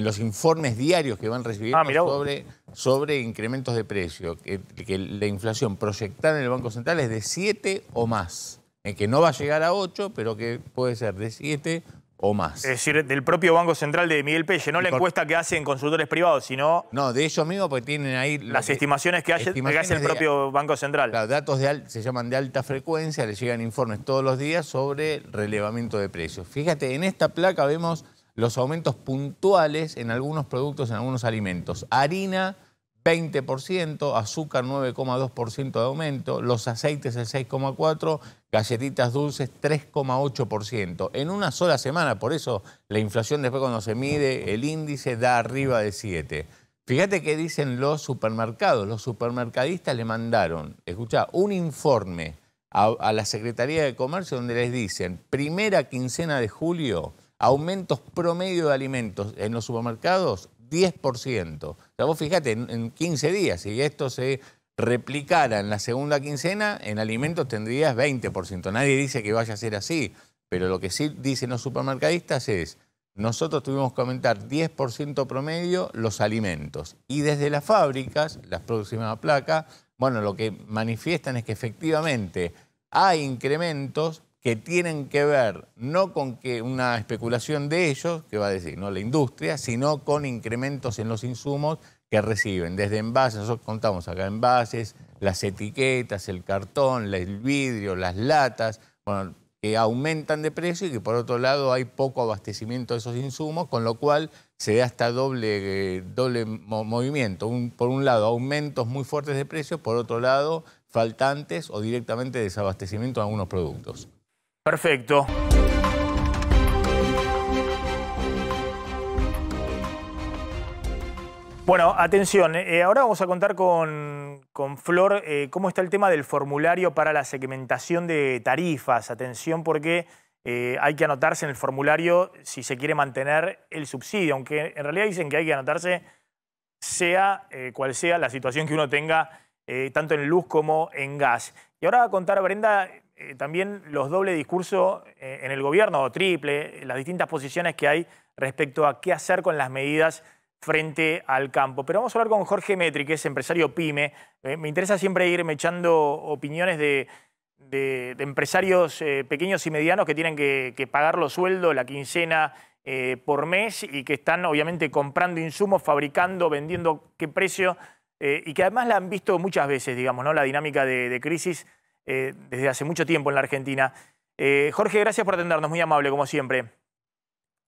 los informes diarios que van recibiendo sobre incrementos de precio. Que la inflación proyectada en el Banco Central es de 7 o más. Que no va a llegar a 8, pero que puede ser de 7 o más. Es decir, del propio Banco Central de Miguel Pelle, no la encuesta que hacen consultores privados, sino... No, de ellos mismos, porque tienen ahí... Las estimaciones que hace el propio Banco Central. Claro, datos se llaman de alta frecuencia, les llegan informes todos los días sobre relevamiento de precios. Fíjate, en esta placa vemos los aumentos puntuales en algunos productos, en algunos alimentos. Harina, 20%, azúcar 9,2% de aumento, los aceites el 6,4%, galletitas dulces 3,8%. En una sola semana, por eso la inflación después cuando se mide el índice da arriba de 7%. Fíjate qué dicen los supermercados. Los supermercadistas le mandaron, escuchá, un informe a la Secretaría de Comercio donde les dicen, primera quincena de julio, aumentos promedio de alimentos en los supermercados, 10%. O sea, vos fíjate, en 15 días, si esto se replicara en la segunda quincena, en alimentos tendrías 20%. Nadie dice que vaya a ser así, pero lo que sí dicen los supermercadistas es, nosotros tuvimos que aumentar 10% promedio los alimentos. Y desde las fábricas, la próxima placa, lo que manifiestan es que efectivamente hay incrementos que tienen que ver no con que una especulación de ellos, que va a decir, no la industria, sino con incrementos en los insumos que reciben, desde envases, nosotros contamos acá envases, las etiquetas, el cartón, el vidrio, las latas, que aumentan de precio y que por otro lado hay poco abastecimiento de esos insumos, con lo cual se da esta doble movimiento. Por un lado, aumentos muy fuertes de precios, por otro lado, faltantes o directamente desabastecimiento de algunos productos. Perfecto. Bueno, atención, ahora vamos a contar con Flor cómo está el tema del formulario para la segmentación de tarifas. Atención porque hay que anotarse en el formulario si se quiere mantener el subsidio, aunque en realidad dicen que hay que anotarse sea cual sea la situación que uno tenga, tanto en luz como en gas. Y ahora va a contar Brenda también los doble discursos en el gobierno, o triple, las distintas posiciones que hay respecto a qué hacer con las medidas frente al campo. Pero vamos a hablar con Jorge Metri, que es empresario PYME. Me interesa siempre irme echando opiniones de empresarios pequeños y medianos que tienen que pagar los sueldos, la quincena por mes y que están obviamente comprando insumos, fabricando, vendiendo qué precio y que además la han visto muchas veces, digamos, ¿no? La dinámica de crisis desde hace mucho tiempo en la Argentina. Jorge, gracias por atendernos, muy amable como siempre.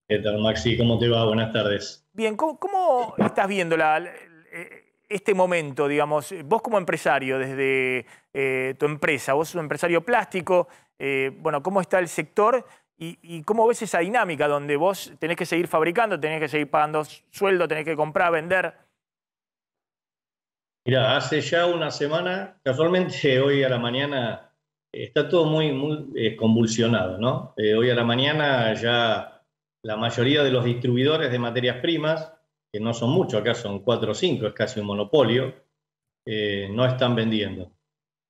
¿Qué tal, Maxi? ¿Cómo te va? Buenas tardes. Bien, ¿cómo estás viendo este momento, digamos? Vos como empresario, desde tu empresa, vos sos un empresario plástico, bueno, ¿cómo está el sector y cómo ves esa dinámica donde vos tenés que seguir fabricando, tenés que seguir pagando sueldo, tenés que comprar, vender? Mirá, hace ya una semana, casualmente hoy a la mañana, está todo muy convulsionado, ¿no? Hoy a la mañana ya la mayoría de los distribuidores de materias primas, que no son muchos, acá son 4 o 5, es casi un monopolio, no están vendiendo,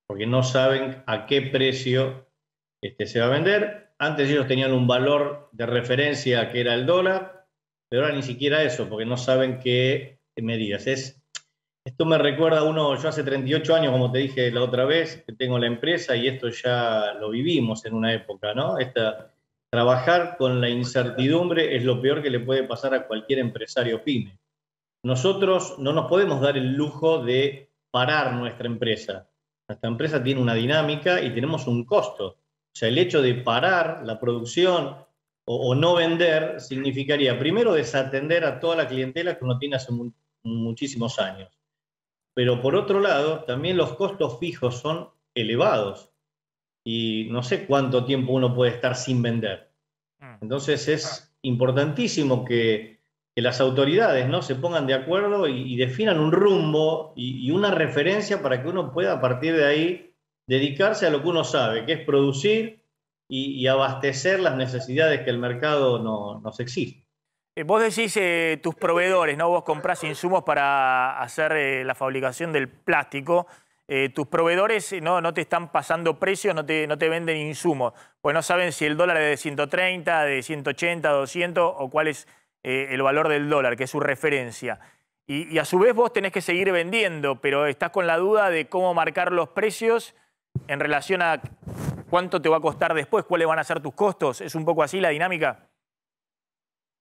porque no saben a qué precio se va a vender. Antes ellos tenían un valor de referencia que era el dólar, pero ahora ni siquiera eso, porque no saben qué medidas. Esto me recuerda yo hace 38 años, como te dije la otra vez, que tengo la empresa y esto ya lo vivimos en una época, ¿no? Trabajar con la incertidumbre es lo peor que le puede pasar a cualquier empresario pyme. Nosotros no nos podemos dar el lujo de parar nuestra empresa. Nuestra empresa tiene una dinámica y tenemos un costo. O sea, el hecho de parar la producción o no vender significaría primero desatender a toda la clientela que uno tiene hace muchísimos años. Pero por otro lado, también los costos fijos son elevados. Y no sé cuánto tiempo uno puede estar sin vender. Entonces es importantísimo que las autoridades, ¿no?, se pongan de acuerdo y definan un rumbo y una referencia para que uno pueda a partir de ahí dedicarse a lo que uno sabe, que es producir y abastecer las necesidades que el mercado nos exige. Vos decís tus proveedores, ¿no? Vos comprás insumos para hacer la fabricación del plástico. Tus proveedores no te están pasando precios, no te venden insumos, pues no saben si el dólar es de 130, de 180, 200 o cuál es el valor del dólar, que es su referencia. Y a su vez vos tenés que seguir vendiendo, pero estás con la duda de cómo marcar los precios en relación a cuánto te va a costar después, cuáles van a ser tus costos. ¿Es un poco así la dinámica?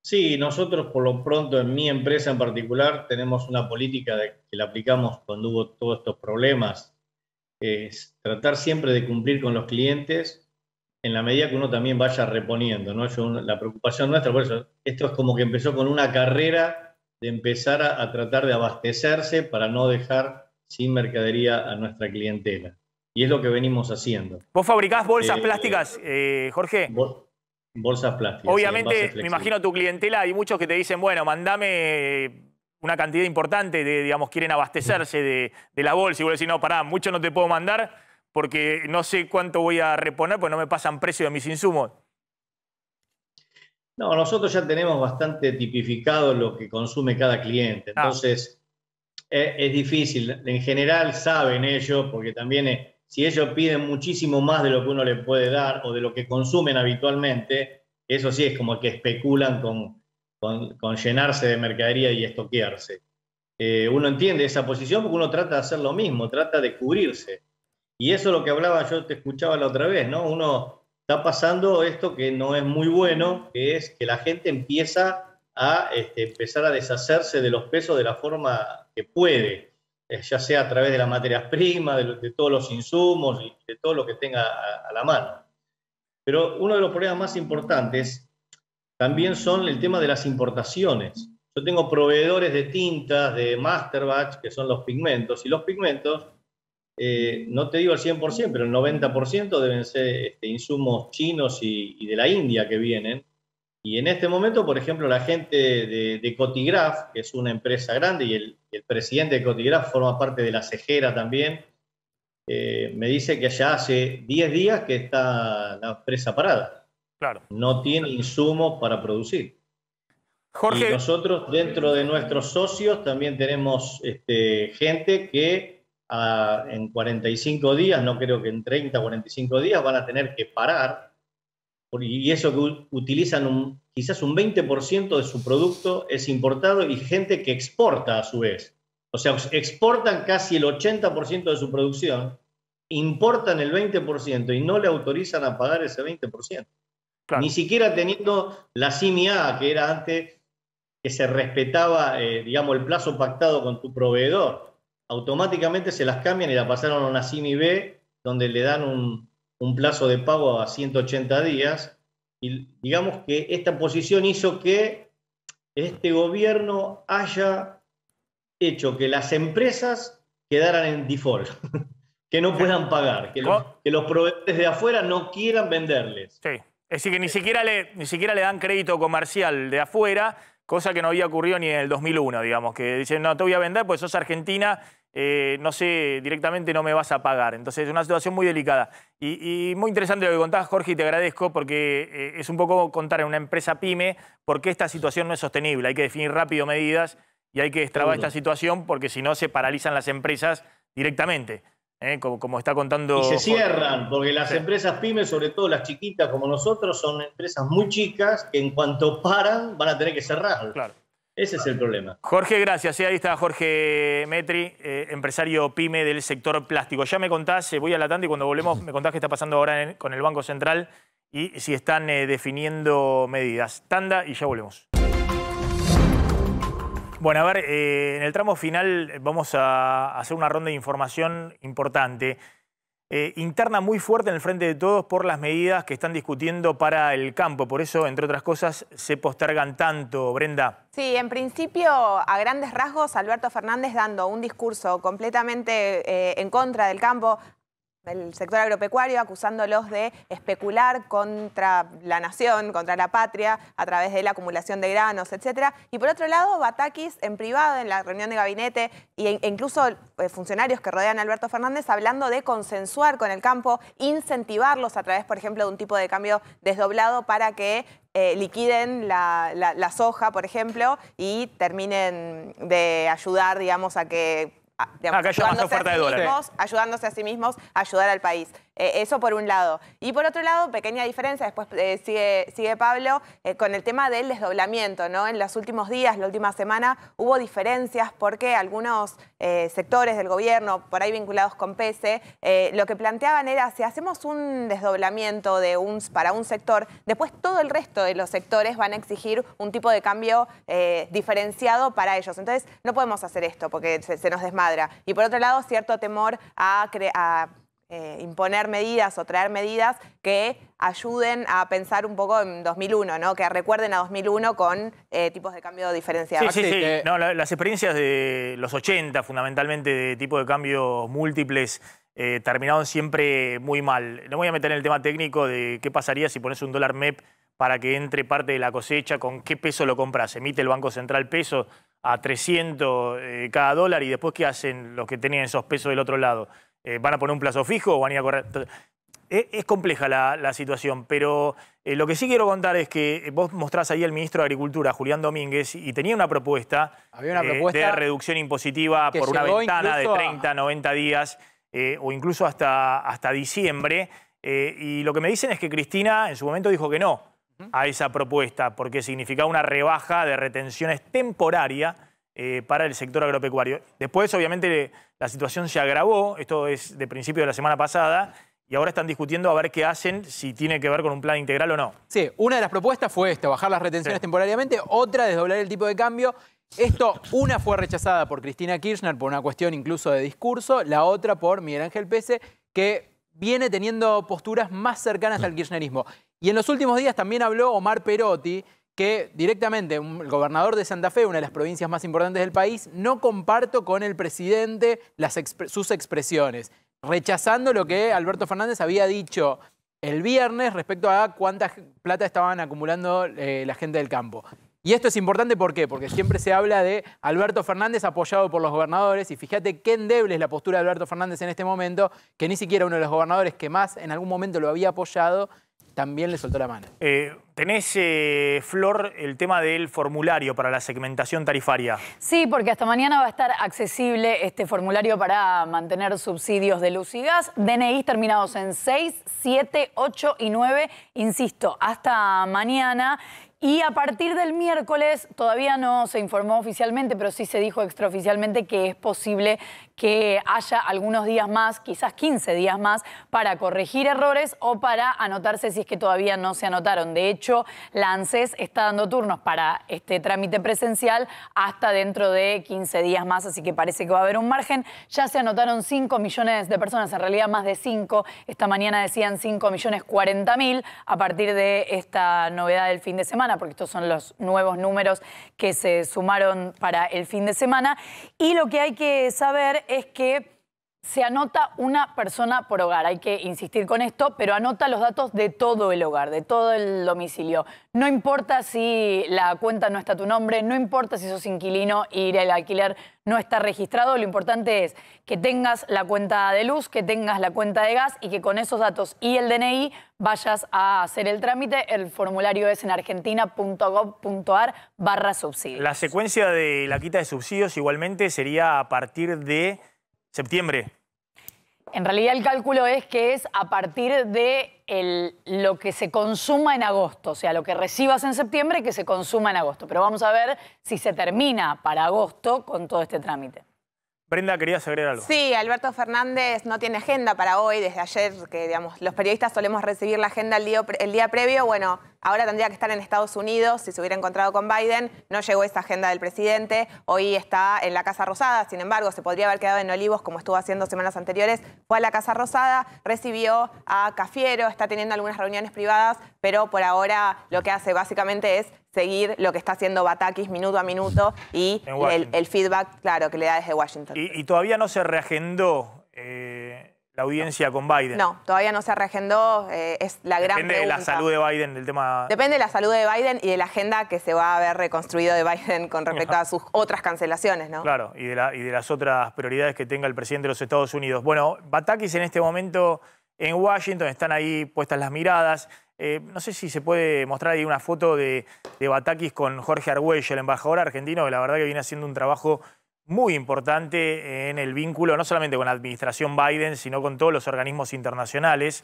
Sí, nosotros por lo pronto en mi empresa en particular tenemos una política que la aplicamos cuando hubo todos estos problemas, es tratar siempre de cumplir con los clientes en la medida que uno también vaya reponiendo, ¿no? La preocupación nuestra, por eso, esto es como que empezó con una carrera de empezar a tratar de abastecerse para no dejar sin mercadería a nuestra clientela. Y es lo que venimos haciendo. ¿Vos fabricás bolsas plásticas, Jorge? Bolsas plásticas. Obviamente, me imagino tu clientela, hay muchos que te dicen, bueno, mandame una cantidad importante digamos, quieren abastecerse de la bolsa. Y vos decís, no, pará, mucho no te puedo mandar porque no sé cuánto voy a reponer porque no me pasan precio de mis insumos. No, nosotros ya tenemos bastante tipificado lo que consume cada cliente. Entonces, es difícil. En general saben ellos, porque también si ellos piden muchísimo más de lo que uno les puede dar o de lo que consumen habitualmente, eso sí es como que especulan con llenarse de mercadería y estoquearse. Uno entiende esa posición porque uno trata de hacer lo mismo, trata de cubrirse. Y eso es lo que hablaba, yo te escuchaba la otra vez, ¿no? Uno está pasando esto que no es muy bueno, que es que la gente empieza a empezar a deshacerse de los pesos de la forma que puede. Ya sea a través de las materias primas, de todos los insumos y de todo lo que tenga a la mano. Pero uno de los problemas más importantes también son el tema de las importaciones. Yo tengo proveedores de tintas, de masterbatch, que son los pigmentos, y los pigmentos, no te digo el 100%, pero el 90% deben ser insumos chinos y de la India que vienen. Y en este momento, por ejemplo, la gente de Cotigraf, que es una empresa grande, y el presidente de Cotigraf forma parte de la Cejera también, me dice que ya hace 10 días que está la empresa parada. Claro. No tiene insumos para producir. Jorge. Y nosotros, dentro de nuestros socios, también tenemos gente que en 45 días, no creo que en 30 o 45 días, van a tener que parar. Y eso que utilizan quizás un 20% de su producto es importado, y gente que exporta a su vez. O sea, exportan casi el 80% de su producción, importan el 20% y no le autorizan a pagar ese 20%. Claro. Ni siquiera teniendo la CIMI-A, que era antes que se respetaba, digamos, el plazo pactado con tu proveedor. Automáticamente se las cambian y la pasaron a una CIMI-B, donde le dan un plazo de pago a 180 días, y digamos que esta posición hizo que este gobierno haya hecho que las empresas quedaran en default, que no puedan pagar, que los proveedores de afuera no quieran venderles. Sí, es decir, que ni siquiera le dan crédito comercial de afuera, cosa que no había ocurrido ni en el 2001, digamos, que dicen, no, te voy a vender porque sos Argentina, no sé, directamente no me vas a pagar. Entonces es una situación muy delicada. Y muy interesante lo que contás, Jorge, y te agradezco, porque es un poco contar en una empresa pyme por qué esta situación no es sostenible. Hay que definir rápido medidas y hay que destrabar esta situación, porque si no se paralizan las empresas directamente, como está contando. Y se cierran, porque las empresas pymes, sobre todo las chiquitas como nosotros, son empresas muy chicas que en cuanto paran van a tener que cerrar. Claro. Ese es el problema. Jorge, gracias. Ahí está Jorge Metri, empresario pyme del sector plástico. Ya me contás, voy a la tanda y cuando volvemos me contás qué está pasando ahora con el Banco Central y si están definiendo medidas. Tanda y ya volvemos. Bueno, a ver, en el tramo final vamos a hacer una ronda de información importante. Interna muy fuerte en el Frente de Todos por las medidas que están discutiendo para el campo. Por eso, entre otras cosas, se postergan tanto. Brenda. Sí, en principio, a grandes rasgos, Alberto Fernández dando un discurso completamente en contra del campo, del sector agropecuario, acusándolos de especular contra la nación, contra la patria, a través de la acumulación de granos, etc. Y por otro lado, Batakis en privado, en la reunión de gabinete, e incluso funcionarios que rodean a Alberto Fernández, hablando de consensuar con el campo, incentivarlos a través, por ejemplo, de un tipo de cambio desdoblado para que liquiden la soja, por ejemplo, y terminen de ayudar, digamos, a que... Digamos, ayudándose a sí mismos a ayudar al país. Eso por un lado. Y por otro lado, pequeña diferencia, después sigue Pablo, con el tema del desdoblamiento, ¿no? En los últimos días, la última semana, hubo diferencias porque algunos sectores del gobierno, por ahí vinculados con PESE, lo que planteaban era, si hacemos un desdoblamiento para un sector, después todo el resto de los sectores van a exigir un tipo de cambio diferenciado para ellos. Entonces, no podemos hacer esto porque se nos desmadra. Y por otro lado, cierto temor a imponer medidas o traer medidas que ayuden a pensar un poco en 2001, ¿no? Que recuerden a 2001 con tipos de cambio diferenciados. Sí. No, las experiencias de los 80, fundamentalmente, de tipo de cambio múltiples, terminaron siempre muy mal. No voy a meter en el tema técnico de qué pasaría si pones un dólar MEP para que entre parte de la cosecha, con qué peso lo compras. Emite el Banco Central peso a 300 cada dólar y después ¿qué hacen los que tenían esos pesos del otro lado? ¿Van a poner un plazo fijo o van a ir a correr? Es compleja la situación, pero lo que sí quiero contar es que vos mostrás ahí al ministro de Agricultura, Julián Domínguez, y tenía una propuesta, de reducción impositiva por una ventana de 30, 90 días o incluso hasta diciembre. Y lo que me dicen es que Cristina en su momento dijo que no a esa propuesta porque significaba una rebaja de retenciones temporaria para el sector agropecuario. Después, obviamente, la situación se agravó, esto es de principio de la semana pasada, y ahora están discutiendo a ver qué hacen, si tiene que ver con un plan integral o no. Sí, una de las propuestas fue bajar las retenciones temporariamente, otra desdoblar el tipo de cambio. Esto, una fue rechazada por Cristina Kirchner por una cuestión incluso de discurso, la otra por Miguel Ángel Pese, que viene teniendo posturas más cercanas al kirchnerismo. Y en los últimos días también habló Omar Perotti, que directamente, el gobernador de Santa Fe, una de las provincias más importantes del país, no comparto con el presidente sus expresiones, rechazando lo que Alberto Fernández había dicho el viernes respecto a cuánta plata estaban acumulando la gente del campo. Y esto es importante, ¿por qué? Porque siempre se habla de Alberto Fernández apoyado por los gobernadores, y fíjate qué endeble es la postura de Alberto Fernández en este momento, que ni siquiera uno de los gobernadores que más en algún momento lo había apoyado también le soltó la mano. Tenés, Flor, el tema del formulario para la segmentación tarifaria. Sí, porque hasta mañana va a estar accesible este formulario para mantener subsidios de luz y gas. DNI terminados en 6, 7, 8 y 9, insisto, hasta mañana. Y a partir del miércoles, todavía no se informó oficialmente, pero sí se dijo extraoficialmente que es posible que haya algunos días más, quizás 15 días más, para corregir errores o para anotarse si es que todavía no se anotaron. De hecho, la ANSES está dando turnos para este trámite presencial hasta dentro de 15 días más, así que parece que va a haber un margen. Ya se anotaron 5 millones de personas, en realidad más de 5. Esta mañana decían 5.040.000 a partir de esta novedad del fin de semana, porque estos son los nuevos números que se sumaron para el fin de semana. Y lo que hay que saber es que se anota una persona por hogar. Hay que insistir con esto, pero anota los datos de todo el hogar, de todo el domicilio. No importa si la cuenta no está a tu nombre, no importa si sos inquilino y el alquiler no está registrado. Lo importante es que tengas la cuenta de luz, que tengas la cuenta de gas y que con esos datos y el DNI vayas a hacer el trámite. El formulario es en argentina.gov.ar/subsidios. La secuencia de la quita de subsidios igualmente sería a partir de septiembre. En realidad el cálculo es que es a partir de lo que se consuma en agosto, o sea, lo que recibas en septiembre que se consuma en agosto. Pero vamos a ver si se termina para agosto con todo este trámite. Brenda, ¿querías agregar algo? Sí, Alberto Fernández no tiene agenda para hoy, desde ayer, que digamos, los periodistas solemos recibir la agenda el día previo. Bueno, ahora tendría que estar en Estados Unidos si se hubiera encontrado con Biden. No llegó esa agenda del presidente. Hoy está en la Casa Rosada, sin embargo, se podría haber quedado en Olivos como estuvo haciendo semanas anteriores. Fue a la Casa Rosada, recibió a Cafiero, está teniendo algunas reuniones privadas, pero por ahora lo que hace básicamente es seguir lo que está haciendo Batakis minuto a minuto y el feedback, claro, que le da desde Washington. ¿Y todavía no se reagendó la audiencia con Biden? No, todavía no se reagendó, es la gran pregunta. Depende de la salud de Biden, del tema... Depende de la salud de Biden y de la agenda que se va a ver reconstruido de Biden con respecto a sus otras cancelaciones, ¿no? Claro, y de las otras prioridades que tenga el presidente de los Estados Unidos. Bueno, Batakis en este momento en Washington, están ahí puestas las miradas. No sé si se puede mostrar ahí una foto de Batakis con Jorge Argüello, el embajador argentino, que la verdad que viene haciendo un trabajo muy importante en el vínculo, no solamente con la administración Biden, sino con todos los organismos internacionales.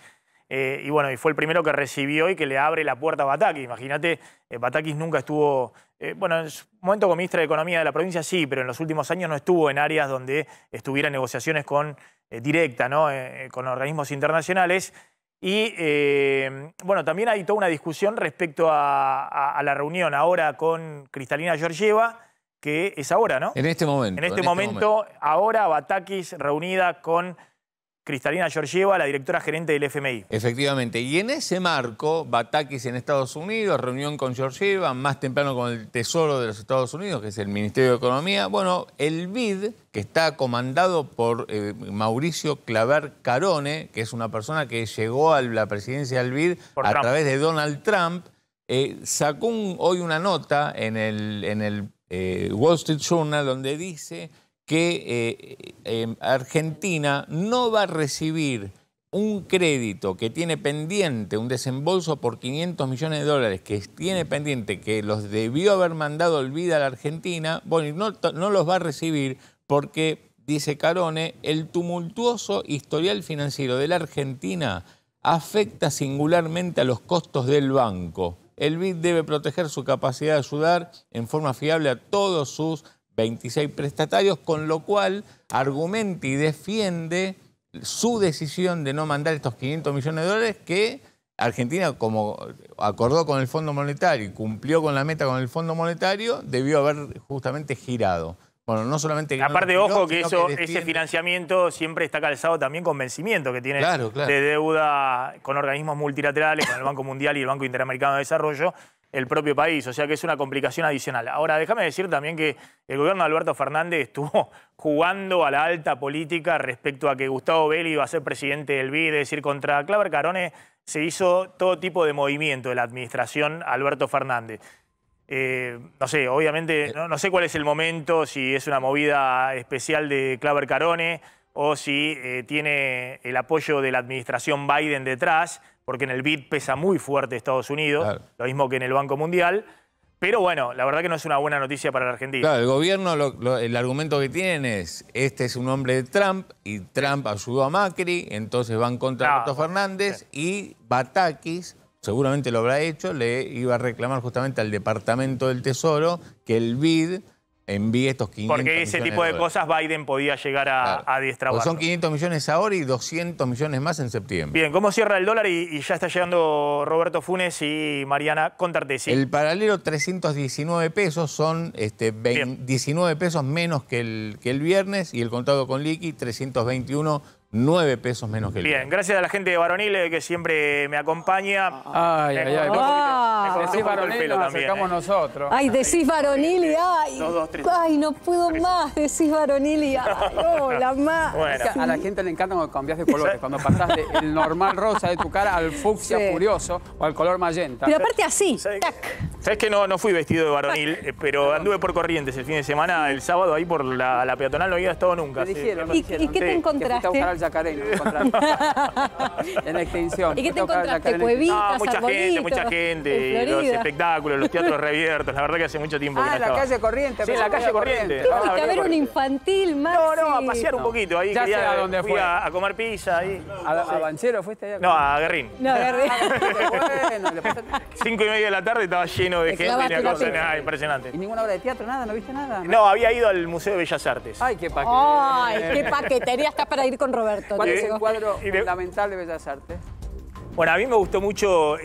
Y bueno, y fue el primero que recibió y que le abre la puerta a Batakis. Imagínate, Batakis nunca estuvo, bueno, en su momento como ministra de Economía de la provincia sí, pero en los últimos años no estuvo en áreas donde estuviera en negociaciones con directa, ¿no? Con organismos internacionales. Y bueno, también hay toda una discusión respecto a la reunión ahora con Kristalina Georgieva, que es ahora, ¿no? En este momento. En este momento, ahora Batakis reunida con Kristalina Georgieva, la directora gerente del FMI. Efectivamente. Y en ese marco, Batakis en Estados Unidos, reunión con Georgieva, más temprano con el Tesoro de los Estados Unidos, que es el Ministerio de Economía. Bueno, el BID, que está comandado por Mauricio Claver Carone, que es una persona que llegó a la presidencia del BID a través de Donald Trump, sacó hoy una nota en el Wall Street Journal donde dice que Argentina no va a recibir un crédito que tiene pendiente, un desembolso por 500 millones de dólares que tiene pendiente, que los debió haber mandado el BID a la Argentina. Bueno, no los va a recibir porque, dice Carone, el tumultuoso historial financiero de la Argentina afecta singularmente a los costos del banco. El BID debe proteger su capacidad de ayudar en forma fiable a todos sus 26 prestatarios, con lo cual argumenta y defiende su decisión de no mandar estos 500 millones de dólares que Argentina, como acordó con el Fondo Monetario y cumplió con la meta con el Fondo Monetario, debió haber justamente girado. Bueno, no solamente... Aparte, ojo, que ese financiamiento siempre está calzado también con vencimiento que tiene de deuda con organismos multilaterales, con el Banco Mundial y el Banco Interamericano de Desarrollo, el propio país. O sea que es una complicación adicional. Ahora, déjame decir también que el gobierno de Alberto Fernández estuvo jugando a la alta política respecto a que Gustavo Belli iba a ser presidente del BID. Es decir, contra Claver Carone se hizo todo tipo de movimiento de la administración Alberto Fernández. No sé, obviamente, no sé cuál es el momento, si es una movida especial de Claver Carone o si tiene el apoyo de la administración Biden detrás, porque en el BID pesa muy fuerte Estados Unidos, lo mismo que en el Banco Mundial. Pero bueno, la verdad que no es una buena noticia para la Argentina. Claro, el gobierno, el argumento que tienen es, este es un hombre de Trump y Trump ayudó a Macri, entonces van contra Alberto Fernández y Batakis, seguramente lo habrá hecho, le iba a reclamar justamente al Departamento del Tesoro que el BID envíe estos 500 millones. Porque ese tipo de cosas Biden podía llegar a destrabar. Son 500 millones ahora y 200 millones más en septiembre. Bien, ¿cómo cierra el dólar? Y ya está llegando Roberto Funes y Mariana Contartesi. El paralelo 319 pesos son 19 pesos menos que el viernes y el contado con liqui 321, 9 pesos menos que el viernes. Bien, gracias a la gente de Varonil que siempre me acompaña. Ay, ay, ay. Decís Varonil, nos acercamos nosotros. Ay, decís Varonil y ay, no puedo más, decís Varonil y ay, hola, más. Bueno. Es que a la gente le encanta cuando cambias de colores, cuando pasás del normal rosa de tu cara al fucsia furioso o al color magenta. Pero aparte así, tac. ¿Sabés que no fui vestido de varonil, pero anduve por Corrientes el fin de semana, el sábado ahí por la peatonal, no había estado nunca. ¿Y qué te encontraste? Que a buscar al yacaré, no en extinción. ¿Y qué te encontraste? ¿Cuevitas, mucha gente, los espectáculos, los teatros reabiertos, la verdad que hace mucho tiempo que no estaba. La calle Corrientes. Sí, en la calle Corrientes. Fuiste a ver un infantil, Maxi. No, a pasear un poquito, ahí fui a comer pizza ahí. ¿A Banchero fuiste allá? No, a Guerrín. No, a Guerrín. 5:30 de la tarde estaba lleno de gente y una cosa impresionante. ¿Y ninguna obra de teatro, nada? ¿No viste nada? No, había ido al Museo de Bellas Artes. Ay, qué paquetería. Ay, qué paquetería estás para ir con Roberto. ¿Cuál es el cuadro fundamental de Bellas Artes? Bueno, a mí me gustó mucho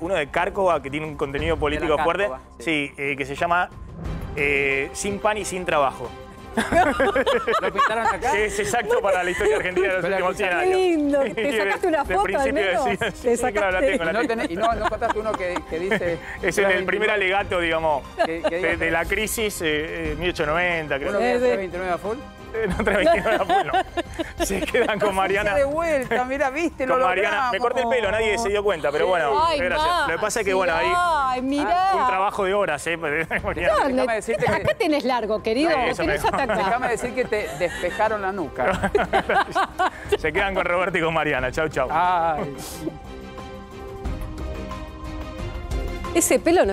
uno de Cárcova, que tiene un contenido político fuerte. Sí, que se llama Sin pan y sin trabajo. ¿Lo pintaron acá? Que es exacto para la historia argentina de los últimos 100 años. Qué lindo. ¿Te sacaste una foto al menos? Sí, claro, la tengo. ¿Y no contaste uno que dice...? Es el primer alegato, digamos, de la crisis 1890. Creo. ¿Uno que dice 29 a full? No, 329 a full, no. Se quedan con Mariana. de vuelta, mira, viste, con Mariana. Me corté el pelo, nadie se dio cuenta, pero bueno, gracias. Lo que pasa es que, bueno, ahí un trabajo de horas, Déjame decirte que... Acá tenés largo, querido, tenés hasta acá. Déjame decir que te despejaron la nuca. Se quedan con Roberto y con Mariana. Chau, chau. Ese pelo no